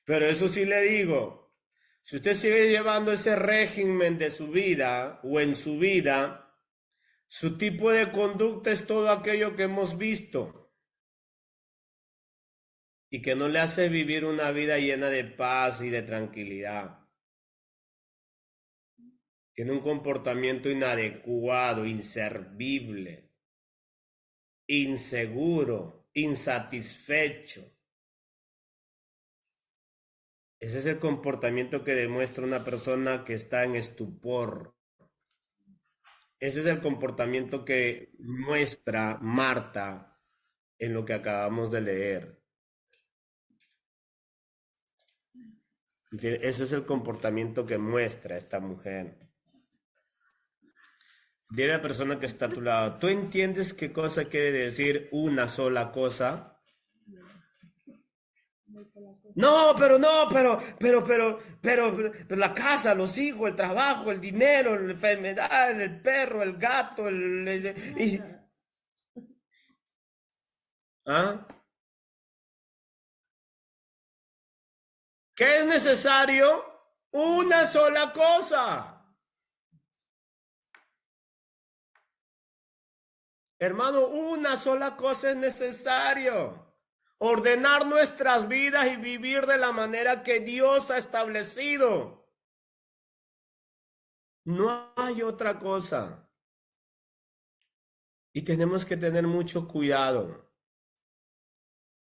Pero eso sí le digo, si usted sigue llevando ese régimen de su vida o en su vida, su tipo de conducta es todo aquello que hemos visto y que no le hace vivir una vida llena de paz y de tranquilidad. Tiene un comportamiento inadecuado, inservible, inseguro, insatisfecho. Ese es el comportamiento que demuestra una persona que está en estupor. Ese es el comportamiento que muestra Marta en lo que acabamos de leer. Ese es el comportamiento que muestra esta mujer. Dile a la persona que está a tu lado, ¿tú entiendes qué cosa quiere decir una sola cosa? No, pero la casa, los hijos, el trabajo, el dinero, la enfermedad, el perro, el gato, ¿Ah? ¿Qué es necesario? Una sola cosa. Hermano, una sola cosa es necesario. Ordenar nuestras vidas y vivir de la manera que Dios ha establecido. No hay otra cosa. Y tenemos que tener mucho cuidado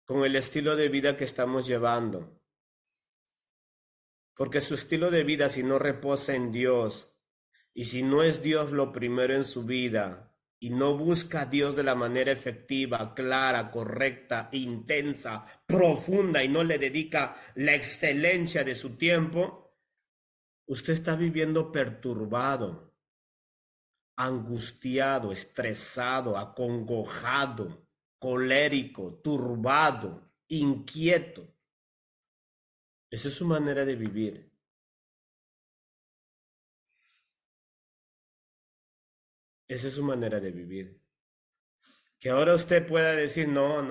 con el estilo de vida que estamos llevando. Porque su estilo de vida, si no reposa en Dios, y si no es Dios lo primero en su vida, y no busca a Dios de la manera efectiva, clara, correcta, intensa, profunda, y no le dedica la excelencia de su tiempo, usted está viviendo perturbado, angustiado, estresado, acongojado, colérico, turbado, inquieto. Esa es su manera de vivir. Esa es su manera de vivir. Que ahora usted pueda decir, no,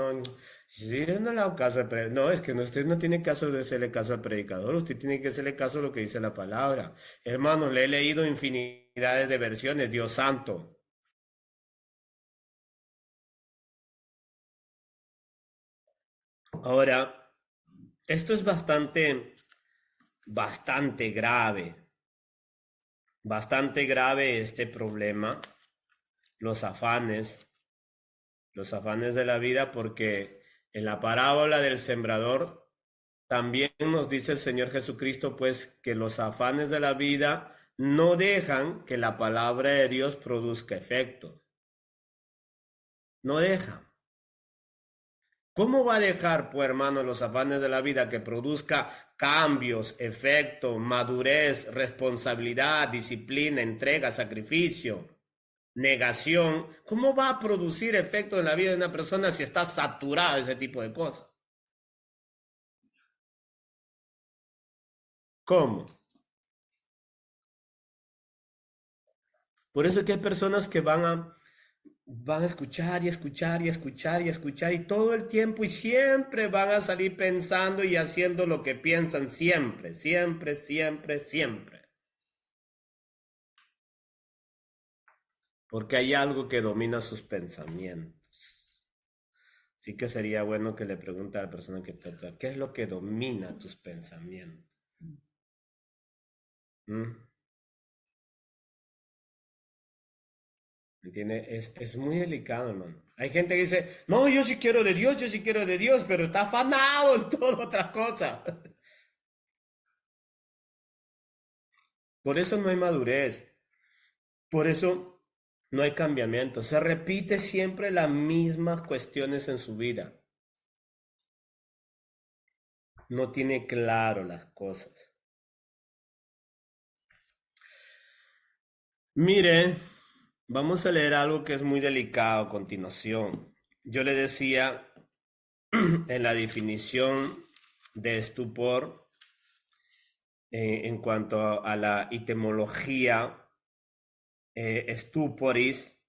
sí, no le hago caso al predicador. No, es que usted no tiene caso de hacerle caso al predicador, usted tiene que hacerle caso a lo que dice la palabra. Hermano, le he leído infinidades de versiones, Dios santo. Ahora, esto es bastante grave. Bastante grave este problema, los afanes de la vida, porque en la parábola del sembrador también nos dice el Señor Jesucristo, pues, que los afanes de la vida no dejan que la palabra de Dios produzca efecto. No dejan. ¿Cómo va a dejar, pues, hermano, los afanes de la vida que produzca cambios, efecto, madurez, responsabilidad, disciplina, entrega, sacrificio, negación? ¿Cómo va a producir efecto en la vida de una persona si está saturada de ese tipo de cosas? ¿Cómo? Por eso es que hay personas que van a escuchar y escuchar y escuchar y escuchar y todo el tiempo y siempre van a salir pensando y haciendo lo que piensan siempre, siempre, siempre, siempre. Porque hay algo que domina sus pensamientos. Sí que sería bueno que le pregunte a la persona que está, ¿qué es lo que domina tus pensamientos? ¿Mm? ¿Entiende? Es muy delicado, hermano. Hay gente que dice, no, yo sí quiero de Dios, yo sí quiero de Dios, pero está afanado en toda otra cosa. Por eso no hay madurez. Por eso No hay cambiamiento. Se repite siempre las mismas cuestiones en su vida. No tiene claro las cosas. Mire, vamos a leer algo que es muy delicado a continuación. Yo le decía en la definición de estupor, en cuanto a la etimología, stuporis,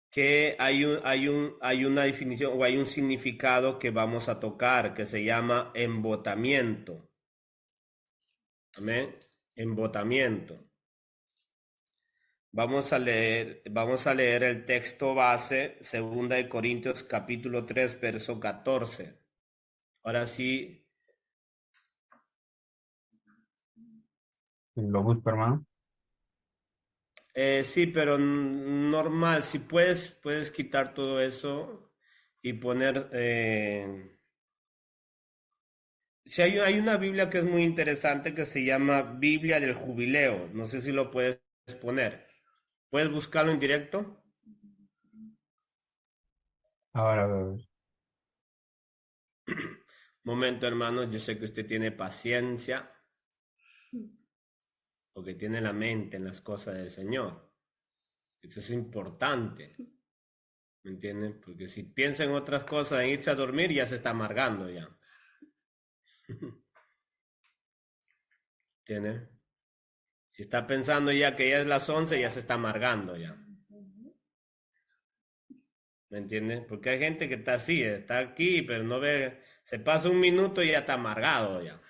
que hay una definición o hay un significado que vamos a tocar que se llama embotamiento. Amén. Embotamiento. Vamos a leer el texto base, 2 Corintios capítulo 3, verso 14. Ahora sí, Lo busco, hermano. sí, pero normal, si puedes quitar todo eso y poner... sí, hay una Biblia que es muy interesante que se llama Biblia del Jubileo. No sé si lo puedes poner. ¿Puedes buscarlo en directo? Ahora, a ver. Momento, hermano, yo sé que usted tiene paciencia porque tiene la mente en las cosas del Señor. Eso es importante, ¿me entienden? Porque si piensa en otras cosas, en irse a dormir, ya se está amargando ya. ¿Entiende? Si está pensando ya que ya es las 11, ya se está amargando ya. ¿Me entiendes? Porque hay gente que está así, está aquí, pero no ve, se pasa un minuto y ya está amargado ya.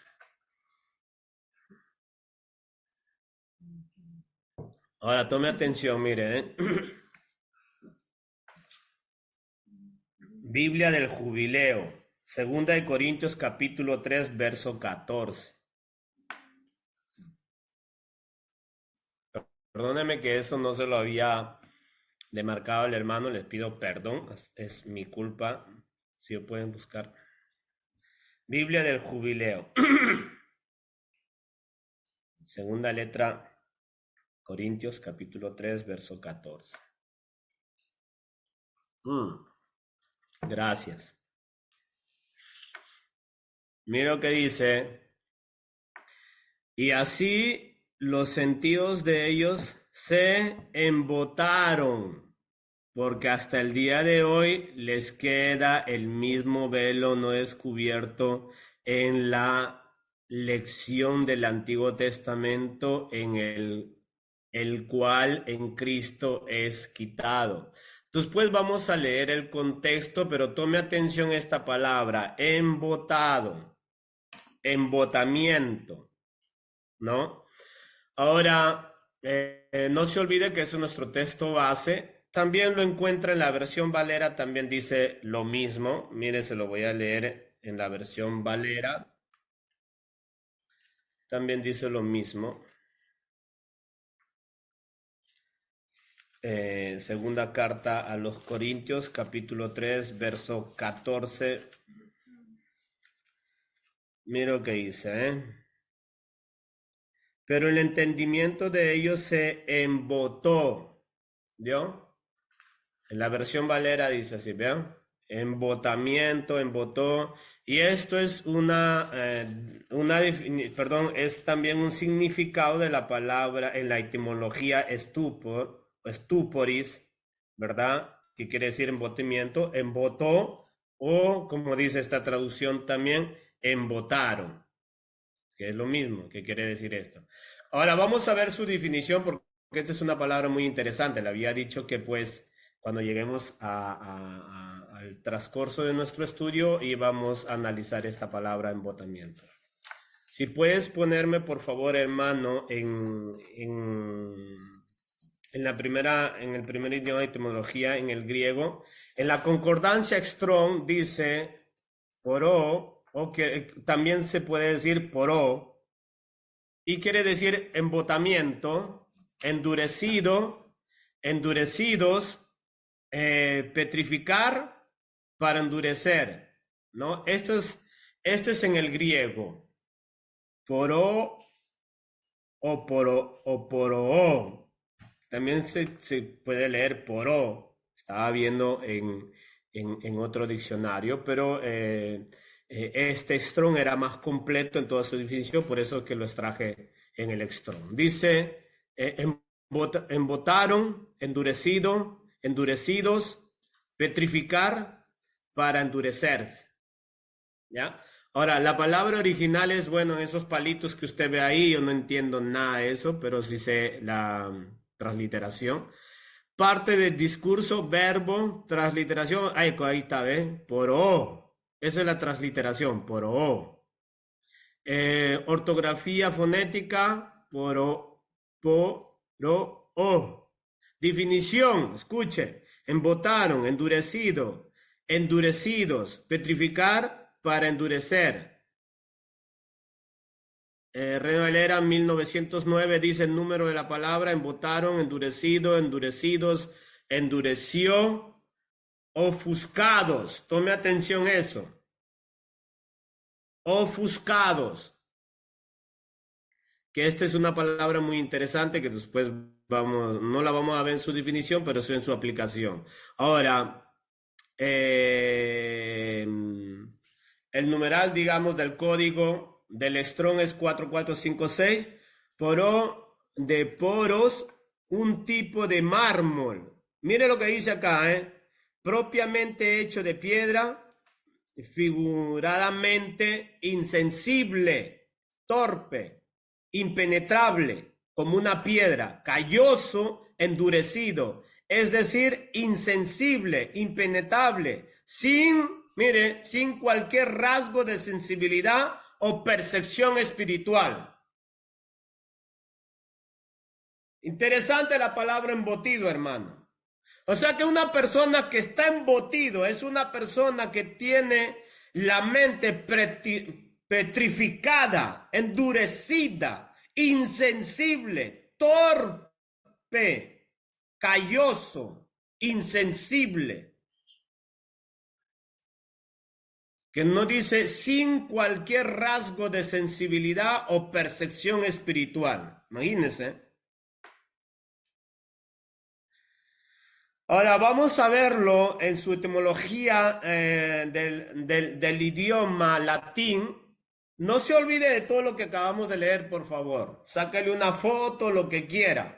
Ahora tome atención, mire, Biblia del Jubileo, 2 Corintios capítulo 3, verso 14. Perdóneme que eso no se lo había demarcado el hermano, les pido perdón, es mi culpa. Si lo pueden buscar. Biblia del Jubileo. Segunda letra, Corintios capítulo 3, verso 14. Gracias. Mira lo que dice. Y así los sentidos de ellos se embotaron, porque hasta el día de hoy les queda el mismo velo no descubierto en la lección del Antiguo Testamento, en el cual en Cristo es quitado. Después vamos a leer el contexto, pero tome atención a esta palabra, embotado, embotamiento, ¿no? Ahora, no se olvide que es nuestro texto base. También lo encuentra en la versión Valera, también dice lo mismo. Mire, se lo voy a leer en la versión Valera. También dice lo mismo. Segunda carta a los Corintios, capítulo 3, verso 14. Mira lo que dice, Pero el entendimiento de ellos se embotó, ¿vio? En la versión Valera dice así, ¿vean? Embotamiento, embotó. Y esto es es también un significado de la palabra en la etimología estupor, stuporis, ¿verdad? Que quiere decir embotamiento, embotó, o como dice esta traducción también, embotaron, que es lo mismo que quiere decir esto. Ahora vamos a ver su definición porque esta es una palabra muy interesante. Le había dicho que pues cuando lleguemos al transcurso de nuestro estudio íbamos a analizar esta palabra embotamiento. Si puedes ponerme por favor, hermano, en el primer idioma de etimología, en el griego, en la concordancia Strong dice poró, o que también se puede decir poró, y quiere decir embotamiento, endurecido, endurecidos, petrificar para endurecer, ¿no? Este es en el griego, poró o poroó, también se puede leer poró. Estaba viendo en otro diccionario, pero este Strong era más completo en toda su definición, por eso es que lo extraje en el Strong. Dice, embotaron, endurecido, endurecidos, petrificar para endurecerse. ¿Ya? Ahora, la palabra original es, bueno, esos palitos que usted ve ahí, yo no entiendo nada de eso, pero sí sé la transliteración. Parte del discurso, verbo, transliteración, ahí está, ¿ve? Por o. Esa es la transliteración, por o. Ortografía fonética, por o, o. Definición, escuche, embotaron, endurecido, endurecidos, petrificar para endurecer. Reina Valera 1909 dice el número de la palabra, embotaron, endurecido, endurecidos, endureció, ofuscados. Tome atención eso. Ofuscados. Que esta es una palabra muy interesante que después no la vamos a ver en su definición, pero sí en su aplicación. Ahora, el numeral, digamos, del código del Strong es 4456. Poró de poros, un tipo de mármol. Mire lo que dice acá, propiamente hecho de piedra, figuradamente insensible, torpe, impenetrable, como una piedra, calloso, endurecido, es decir, insensible, impenetrable, sin cualquier rasgo de sensibilidad o percepción espiritual. Interesante la palabra embotido, hermano. O sea que una persona que está embotido es una persona que tiene la mente petrificada, endurecida, insensible, torpe, calloso, insensible. Que no dice sin cualquier rasgo de sensibilidad o percepción espiritual. Imagínense. Ahora vamos a verlo en su etimología del idioma latín. No se olvide de todo lo que acabamos de leer, por favor. Sácale una foto, lo que quiera.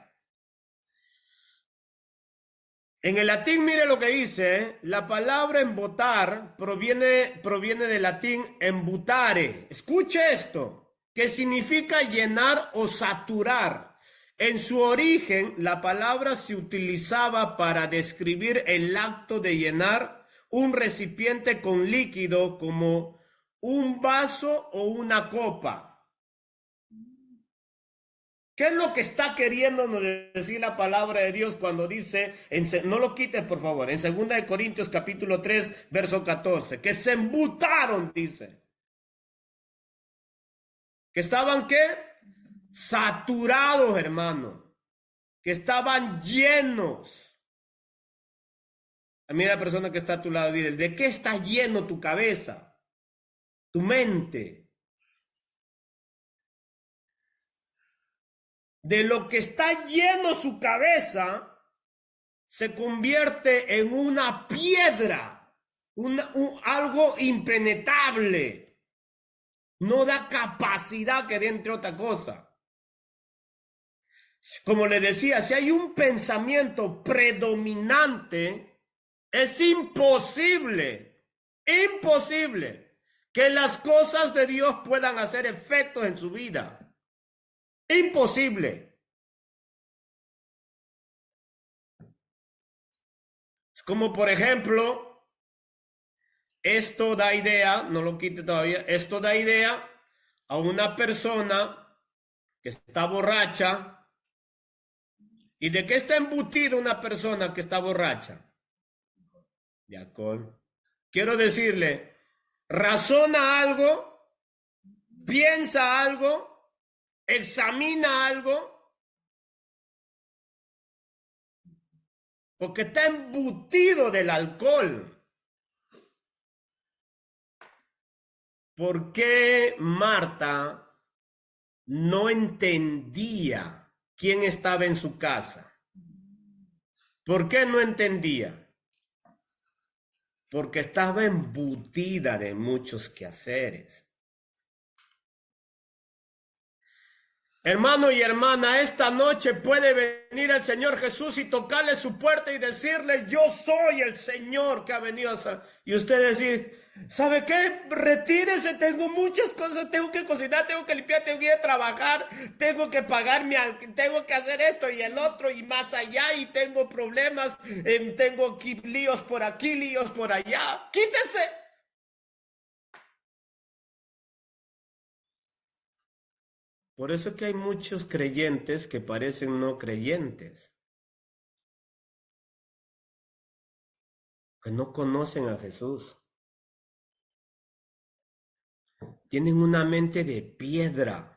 En el latín, mire lo que dice. La palabra embotar proviene del latín embutare. Escuche esto, que significa llenar o saturar. En su origen, la palabra se utilizaba para describir el acto de llenar un recipiente con líquido como un vaso o una copa. ¿Qué es lo que está queriéndonos decir la palabra de Dios cuando dice, no lo quites por favor, en 2 Corintios capítulo 3, verso 14, que se embutaron, dice. ¿Que estaban qué? Saturados, hermano. Que estaban llenos. A mí la persona que está a tu lado dice, ¿de qué está lleno tu cabeza? Tu mente. De lo que está lleno su cabeza, se convierte en una piedra, algo impenetrable. No da capacidad que dé entre otra cosa. Como le decía, si hay un pensamiento predominante, es imposible que las cosas de Dios puedan hacer efectos en su vida. Imposible. Es como, por ejemplo, esto da idea, no lo quite todavía, esto da idea a una persona que está borracha. ¿Y de qué está embutida una persona que está borracha? De alcohol. Quiero decirle, razona algo, piensa algo, examina algo, porque está embutido del alcohol. ¿Por qué Marta no entendía quién estaba en su casa? ¿Por qué no entendía? Porque estaba embutida de muchos quehaceres. Hermano y hermana, esta noche puede venir el Señor Jesús y tocarle su puerta y decirle, yo soy el Señor que ha venido a salvar. Y usted decir, ¿sabe qué? Retírese, tengo muchas cosas, tengo que cocinar, tengo que limpiar, tengo que ir a trabajar, tengo que pagarme, tengo que hacer esto y el otro y más allá y tengo problemas, tengo aquí, líos por allá. Quítese. Por eso es que hay muchos creyentes que parecen no creyentes, que no conocen a Jesús. Tienen una mente de piedra,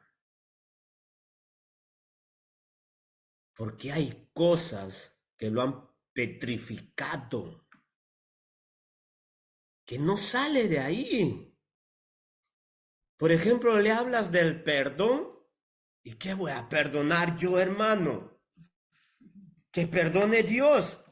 porque hay cosas que lo han petrificado, que no sale de ahí. Por ejemplo, le hablas del perdón, ¿y qué voy a perdonar yo, hermano? Que perdone Dios.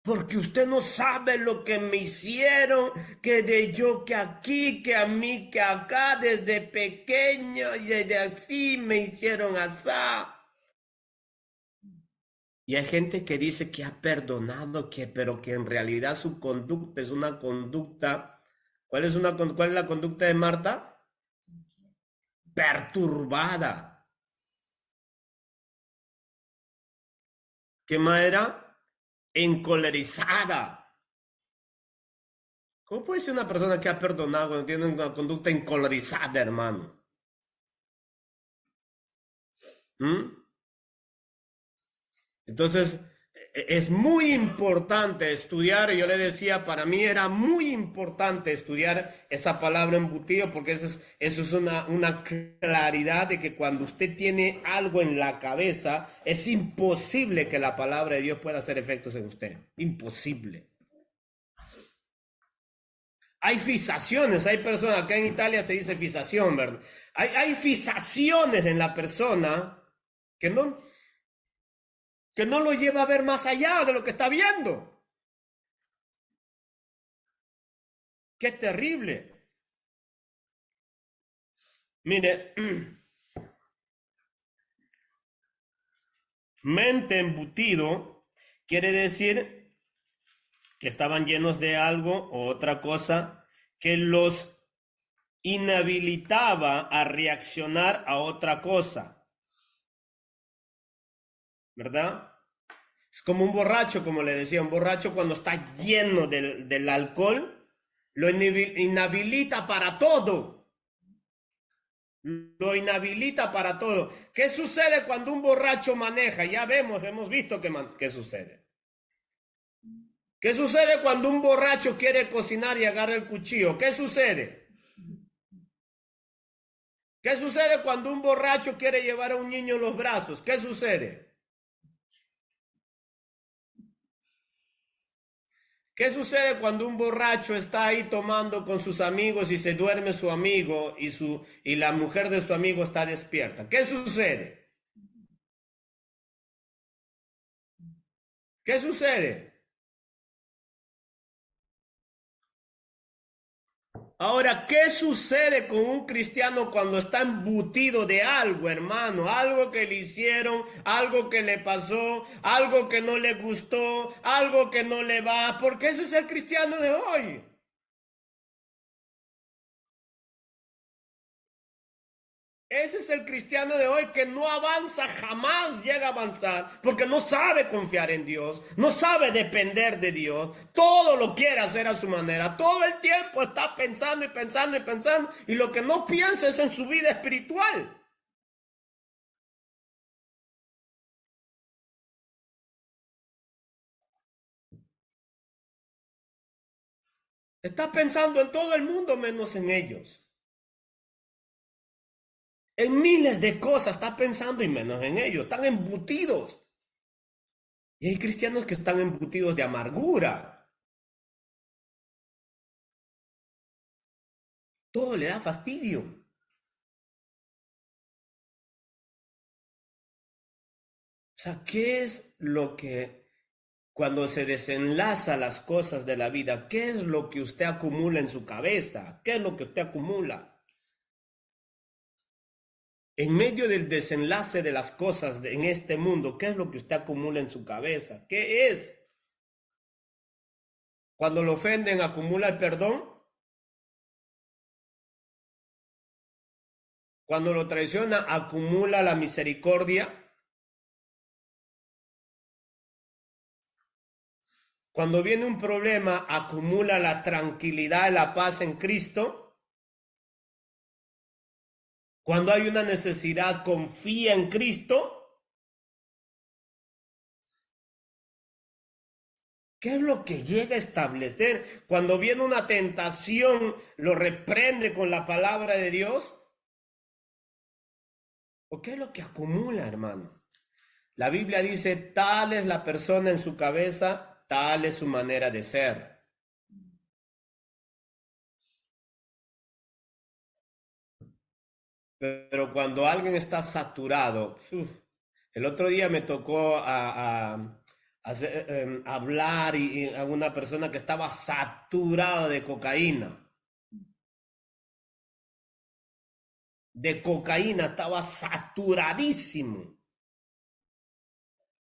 Porque usted no sabe lo que me hicieron, que de yo que aquí, que a mí que acá, desde pequeño y desde así me hicieron asá. Y hay gente que dice que ha perdonado, pero que en realidad su conducta es una conducta. ¿Cuál es la conducta de Marta? Perturbada. ¿Qué más era? Encolerizada. ¿Cómo puede ser una persona que ha perdonado cuando tiene una conducta encolerizada, hermano? ¿Mm? Entonces, es muy importante estudiar, yo le decía, para mí era muy importante estudiar esa palabra embutido, porque eso es una claridad de que cuando usted tiene algo en la cabeza, es imposible que la palabra de Dios pueda hacer efectos en usted. Imposible. Hay fisaciones, hay personas, acá en Italia se dice fisación, ¿verdad? Hay fisaciones en la persona que no lo lleva a ver más allá de lo que está viendo. ¡Qué terrible! Mire, mente embutido quiere decir que estaban llenos de algo o otra cosa que los inhabilitaba a reaccionar a otra cosa, ¿verdad? Es como un borracho, como le decía, un borracho cuando está lleno del alcohol, lo inhabilita para todo. Lo inhabilita para todo. ¿Qué sucede cuando un borracho maneja? Ya hemos visto qué sucede. ¿Qué sucede cuando un borracho quiere cocinar y agarra el cuchillo? ¿Qué sucede? ¿Qué sucede cuando un borracho quiere llevar a un niño en los brazos? ¿Qué sucede? ¿Qué sucede cuando un borracho está ahí tomando con sus amigos y se duerme su amigo y la mujer de su amigo está despierta? ¿Qué sucede? ¿Qué sucede? Ahora, ¿qué sucede con un cristiano cuando está embutido de algo, hermano? Algo que le hicieron, algo que le pasó, algo que no le gustó, algo que no le va, porque ese es el cristiano de hoy. Ese es el cristiano de hoy que no avanza, jamás llega a avanzar, porque no sabe confiar en Dios, no sabe depender de Dios, todo lo quiere hacer a su manera, todo el tiempo está pensando y pensando y pensando, y lo que no piensa es en su vida espiritual. Está pensando en todo el mundo menos en ellos. En miles de cosas está pensando y menos en ellos, están embutidos. Y hay cristianos que están embutidos de amargura. Todo le da fastidio. O sea, ¿qué es lo que, cuando se desenlaza las cosas de la vida, qué es lo que usted acumula en su cabeza? ¿Qué es lo que usted acumula? En medio del desenlace de las cosas en este mundo, ¿qué es lo que usted acumula en su cabeza? ¿Qué es? Cuando lo ofenden, ¿acumula el perdón? Cuando lo traiciona, ¿acumula la misericordia? Cuando viene un problema, ¿acumula la tranquilidad y la paz en Cristo? Cuando hay una necesidad, ¿confía en Cristo? ¿Qué es lo que llega a establecer? Cuando viene una tentación, ¿lo reprende con la palabra de Dios? ¿O qué es lo que acumula, hermano? La Biblia dice, tal es la persona en su cabeza, tal es su manera de ser. Pero cuando alguien está saturado, el otro día me tocó hablar a una persona que estaba saturada de cocaína. De cocaína, estaba saturadísimo.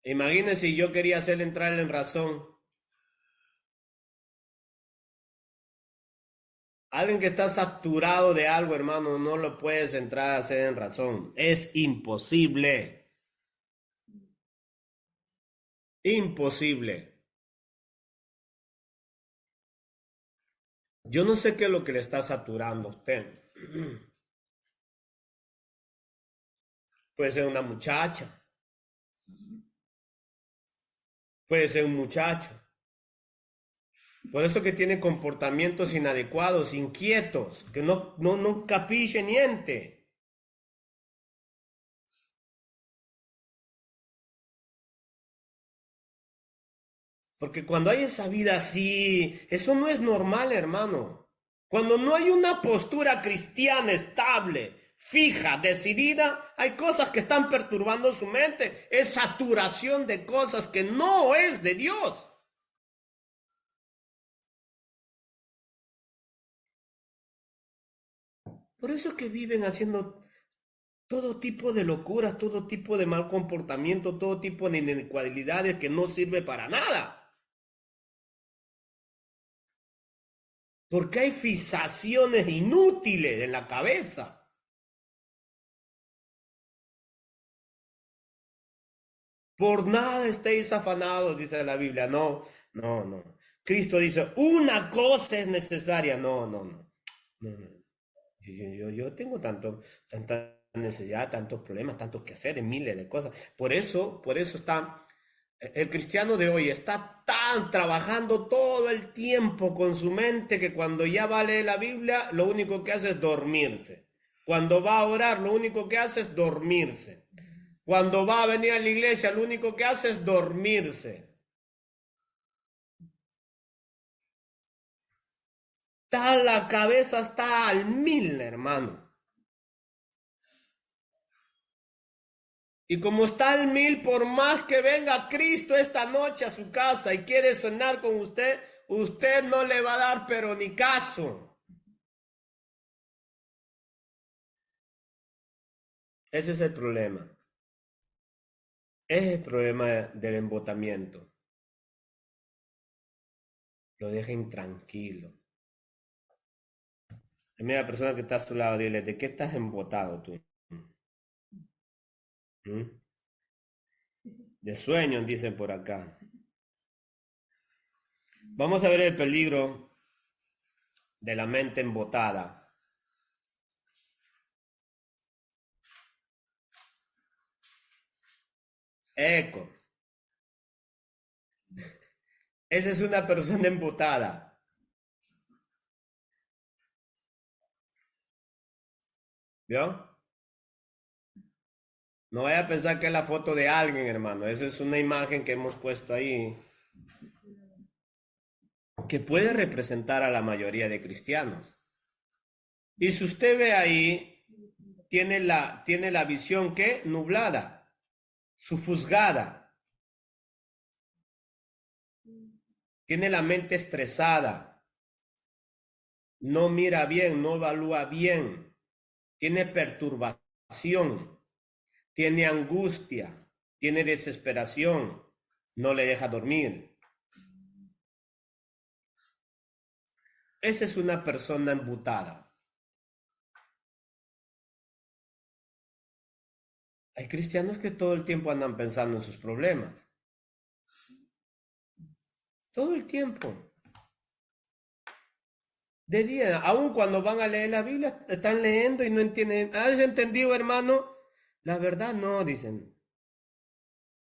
Imagínense si yo quería hacerle entrar en razón. Alguien que está saturado de algo, hermano, no lo puedes entrar a hacer en razón. Es imposible. Imposible. Yo no sé qué es lo que le está saturando a usted. Puede ser una muchacha. Puede ser un muchacho. Por eso que tiene comportamientos inadecuados, inquietos, que no capisce niente. Porque cuando hay esa vida así, eso no es normal, hermano. Cuando no hay una postura cristiana estable, fija, decidida, hay cosas que están perturbando su mente. Es saturación de cosas que no es de Dios. Por eso que viven haciendo todo tipo de locuras, todo tipo de mal comportamiento, todo tipo de inecualidades que no sirve para nada. Porque hay fijaciones inútiles en la cabeza. Por nada estéis afanados, dice la Biblia. No, no, no. Cristo dice, una cosa es necesaria. No, no, no. No, no. Yo tengo tanta necesidad, tantos problemas, tantos que hacer, miles de cosas. Por eso está, el cristiano de hoy está tan trabajando todo el tiempo con su mente que cuando ya va a leer la Biblia, lo único que hace es dormirse. Cuando va a orar, lo único que hace es dormirse. Cuando va a venir a la iglesia, lo único que hace es dormirse. La cabeza está al mil, hermano. Y como está al mil, por más que venga Cristo esta noche a su casa y quiere cenar con usted, usted no le va a dar pero ni caso. Ese es el problema. Ese es el problema del embotamiento. Lo deja intranquilo. Mira, la persona que está a tu lado, dile, ¿de qué estás embotado tú? ¿Mm? De sueños, dicen por acá. Vamos a ver el peligro de la mente embotada. Eco. Esa es una persona embotada. ¿Vio? No vaya a pensar que es la foto de alguien, hermano. Esa es una imagen que hemos puesto ahí que puede representar a la mayoría de cristianos. Y si usted ve ahí, tiene la visión, ¿qué? Nublada. sofusgada, tiene la mente estresada, no mira bien, no evalúa bien, tiene perturbación, tiene angustia, tiene desesperación, no le deja dormir. Esa es una persona embutada. Hay cristianos que todo el tiempo andan pensando en sus problemas. Todo el tiempo. De día, aun cuando van a leer la Biblia, están leyendo y no entienden. ¿Has entendido, hermano? La verdad no, dicen.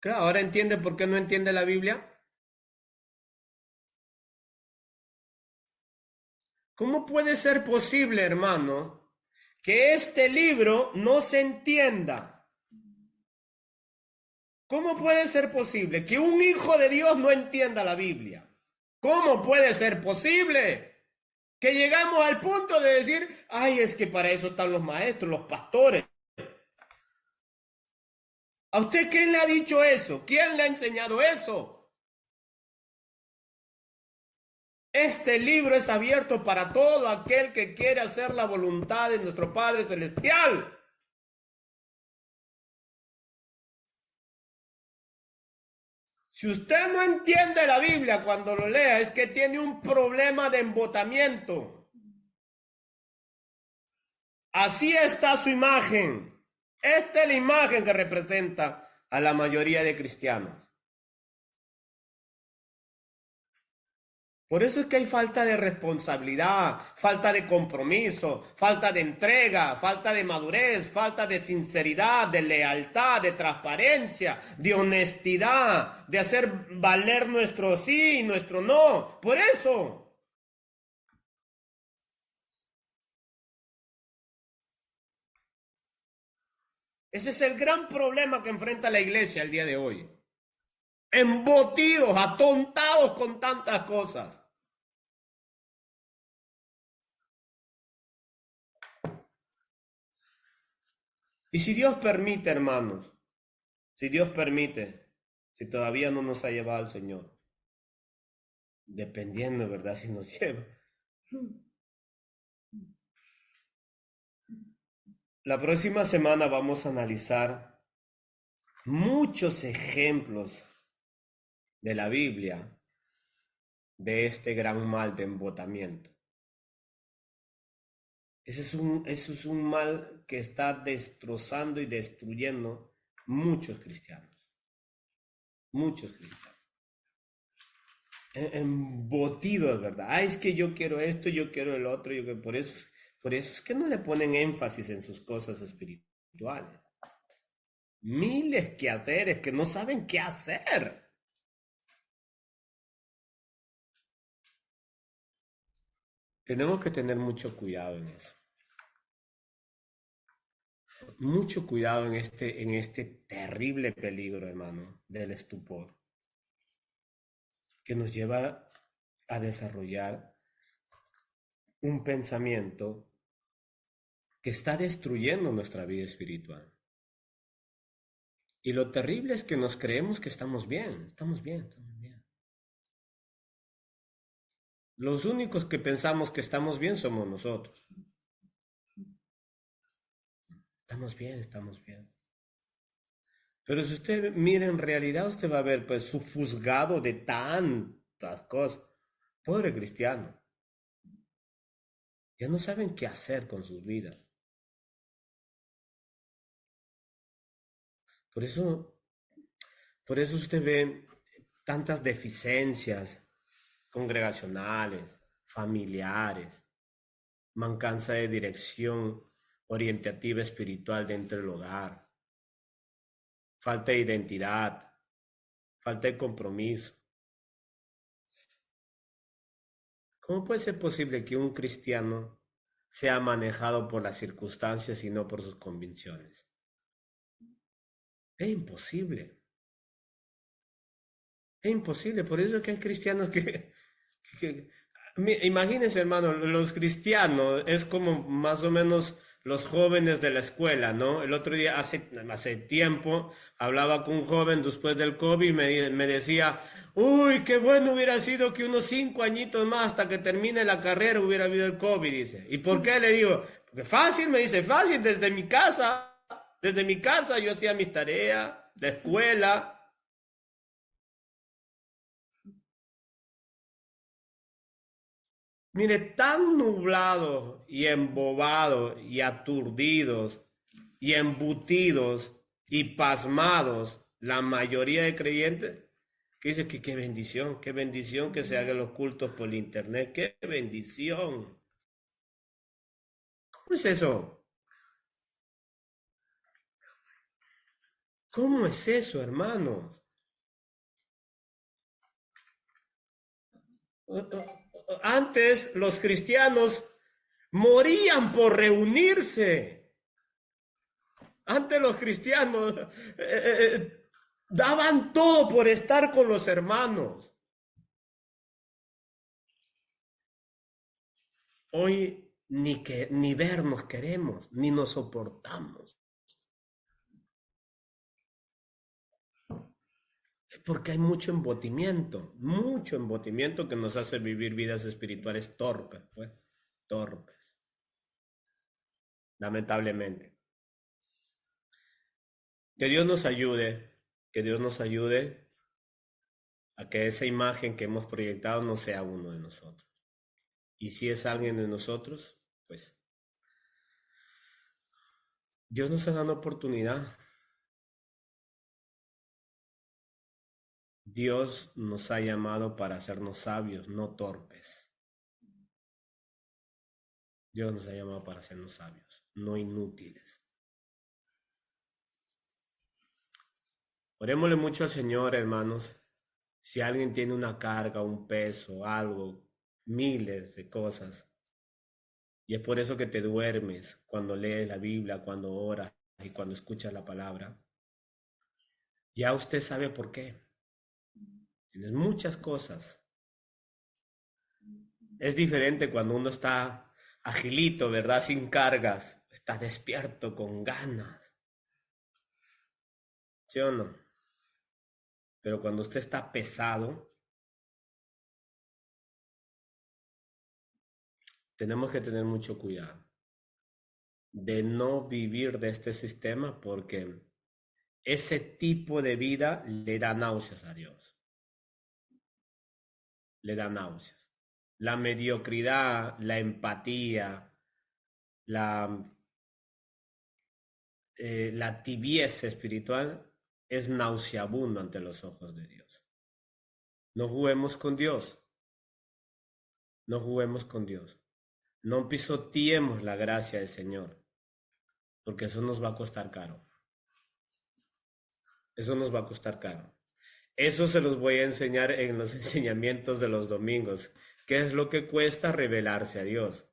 Claro, ahora entiende por qué no entiende la Biblia. ¿Cómo puede ser posible, hermano, que este libro no se entienda? ¿Cómo puede ser posible que un hijo de Dios no entienda la Biblia? ¿Cómo puede ser posible que llegamos al punto de decir, ay, es que para eso están los maestros, los pastores? ¿A usted quién le ha dicho eso? ¿Quién le ha enseñado eso? Este libro es abierto para todo aquel que quiere hacer la voluntad de nuestro Padre Celestial. Si usted no entiende la Biblia cuando lo lea, es que tiene un problema de embotamiento. Así está su imagen. Esta es la imagen que representa a la mayoría de cristianos. Por eso es que hay falta de responsabilidad, falta de compromiso, falta de entrega, falta de madurez, falta de sinceridad, de lealtad, de transparencia, de honestidad, de hacer valer nuestro sí y nuestro no. Por eso. Ese es el gran problema que enfrenta la iglesia el día de hoy. Embotidos, atontados con tantas cosas. Y si Dios permite, hermanos, si Dios permite, si todavía no nos ha llevado el Señor, dependiendo, ¿verdad? Si nos lleva. La próxima semana vamos a analizar muchos ejemplos de la Biblia de este gran mal de embotamiento. Ese es un mal que está destrozando y destruyendo muchos cristianos. Muchos cristianos. Embotidos, ¿verdad? Ah, es que yo quiero esto, yo quiero el otro. Por eso es que no le ponen énfasis en sus cosas espirituales. Miles quehaceres que no saben qué hacer. Tenemos que tener mucho cuidado en eso. Mucho cuidado en este terrible peligro, hermano, del estupor, que nos lleva a desarrollar un pensamiento que está destruyendo nuestra vida espiritual. Y lo terrible es que nos creemos que estamos bien, estamos bien, estamos bien. Los únicos que pensamos que estamos bien somos nosotros. Estamos bien, estamos bien. Pero si usted mira en realidad, usted va a ver pues sofusgado de tantas cosas. Pobre cristiano. Ya no saben qué hacer con sus vidas. Por eso usted ve tantas deficiencias congregacionales, familiares, mancanza de dirección orientativa espiritual dentro del hogar, falta de identidad, falta de compromiso. ¿Cómo puede ser posible que un cristiano sea manejado por las circunstancias y no por sus convicciones? Es imposible. Es imposible. Por eso es que hay cristianos imagínense, hermano, los cristianos es como más o menos los jóvenes de la escuela, ¿no? El otro día, hace tiempo, hablaba con un joven después del COVID y me decía, uy, qué bueno hubiera sido que unos 5 añitos más hasta que termine la carrera hubiera habido el COVID, dice. ¿Y por qué? Le digo, porque fácil, me dice, fácil, desde mi casa yo hacía mis tareas, la escuela. Mire, tan nublados y embobados y aturdidos y embutidos y pasmados la mayoría de creyentes que dice que qué bendición que se hagan los cultos por internet, qué bendición. ¿Cómo es eso? ¿Cómo es eso, hermanos? Antes los cristianos morían por reunirse. Antes los cristianos daban todo por estar con los hermanos. Hoy ni vernos queremos, ni nos soportamos. Es porque hay mucho embotimiento que nos hace vivir vidas espirituales torpes, pues, torpes. Lamentablemente. Que Dios nos ayude a que esa imagen que hemos proyectado no sea uno de nosotros. Y si es alguien de nosotros, pues Dios nos ha dado oportunidad. Dios nos ha llamado para hacernos sabios, no torpes. Dios nos ha llamado para hacernos sabios, no inútiles. Orémosle mucho al Señor, hermanos. Si alguien tiene una carga, un peso, algo, miles de cosas, y es por eso que te duermes cuando lees la Biblia, cuando oras y cuando escuchas la palabra, ya usted sabe por qué. Tienes muchas cosas. Es diferente cuando uno está agilito, ¿verdad? Sin cargas, está despierto, con ganas. ¿Sí o no? Pero cuando usted está pesado, tenemos que tener mucho cuidado de no vivir de este sistema porque ese tipo de vida le da náuseas a Dios. Le da náuseas. La mediocridad, la empatía, la tibieza espiritual es nauseabundo ante los ojos de Dios. No juguemos con Dios. No juguemos con Dios. No pisoteemos la gracia del Señor, porque eso nos va a costar caro. Eso nos va a costar caro. Eso se los voy a enseñar en los enseñamientos de los domingos. ¿Qué es lo que cuesta revelarse a Dios?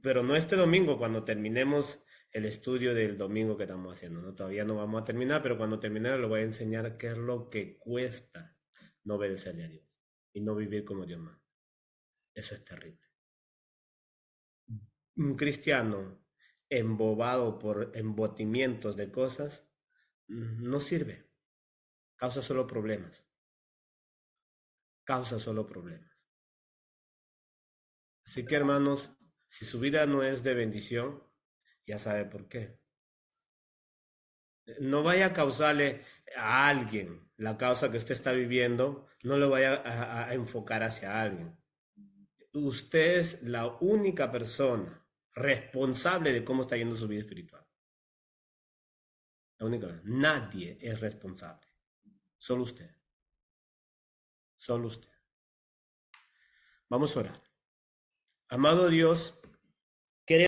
Pero no este domingo, cuando terminemos el estudio del domingo que estamos haciendo, ¿no? Todavía no vamos a terminar, pero cuando termine lo voy a enseñar qué es lo que cuesta no obedecerle a Dios y no vivir como Dios manda. Eso es terrible. Un cristiano embobado por embotimientos de cosas no sirve. Causa solo problemas. Causa solo problemas. Así que, hermanos, si su vida no es de bendición, ya sabe por qué. No vaya a causarle a alguien la causa que usted está viviendo, no lo vaya a enfocar hacia alguien. Usted es la única persona responsable de cómo está yendo su vida espiritual. La única. Nadie es responsable. Solo usted. Solo usted. Vamos a orar. Amado Dios,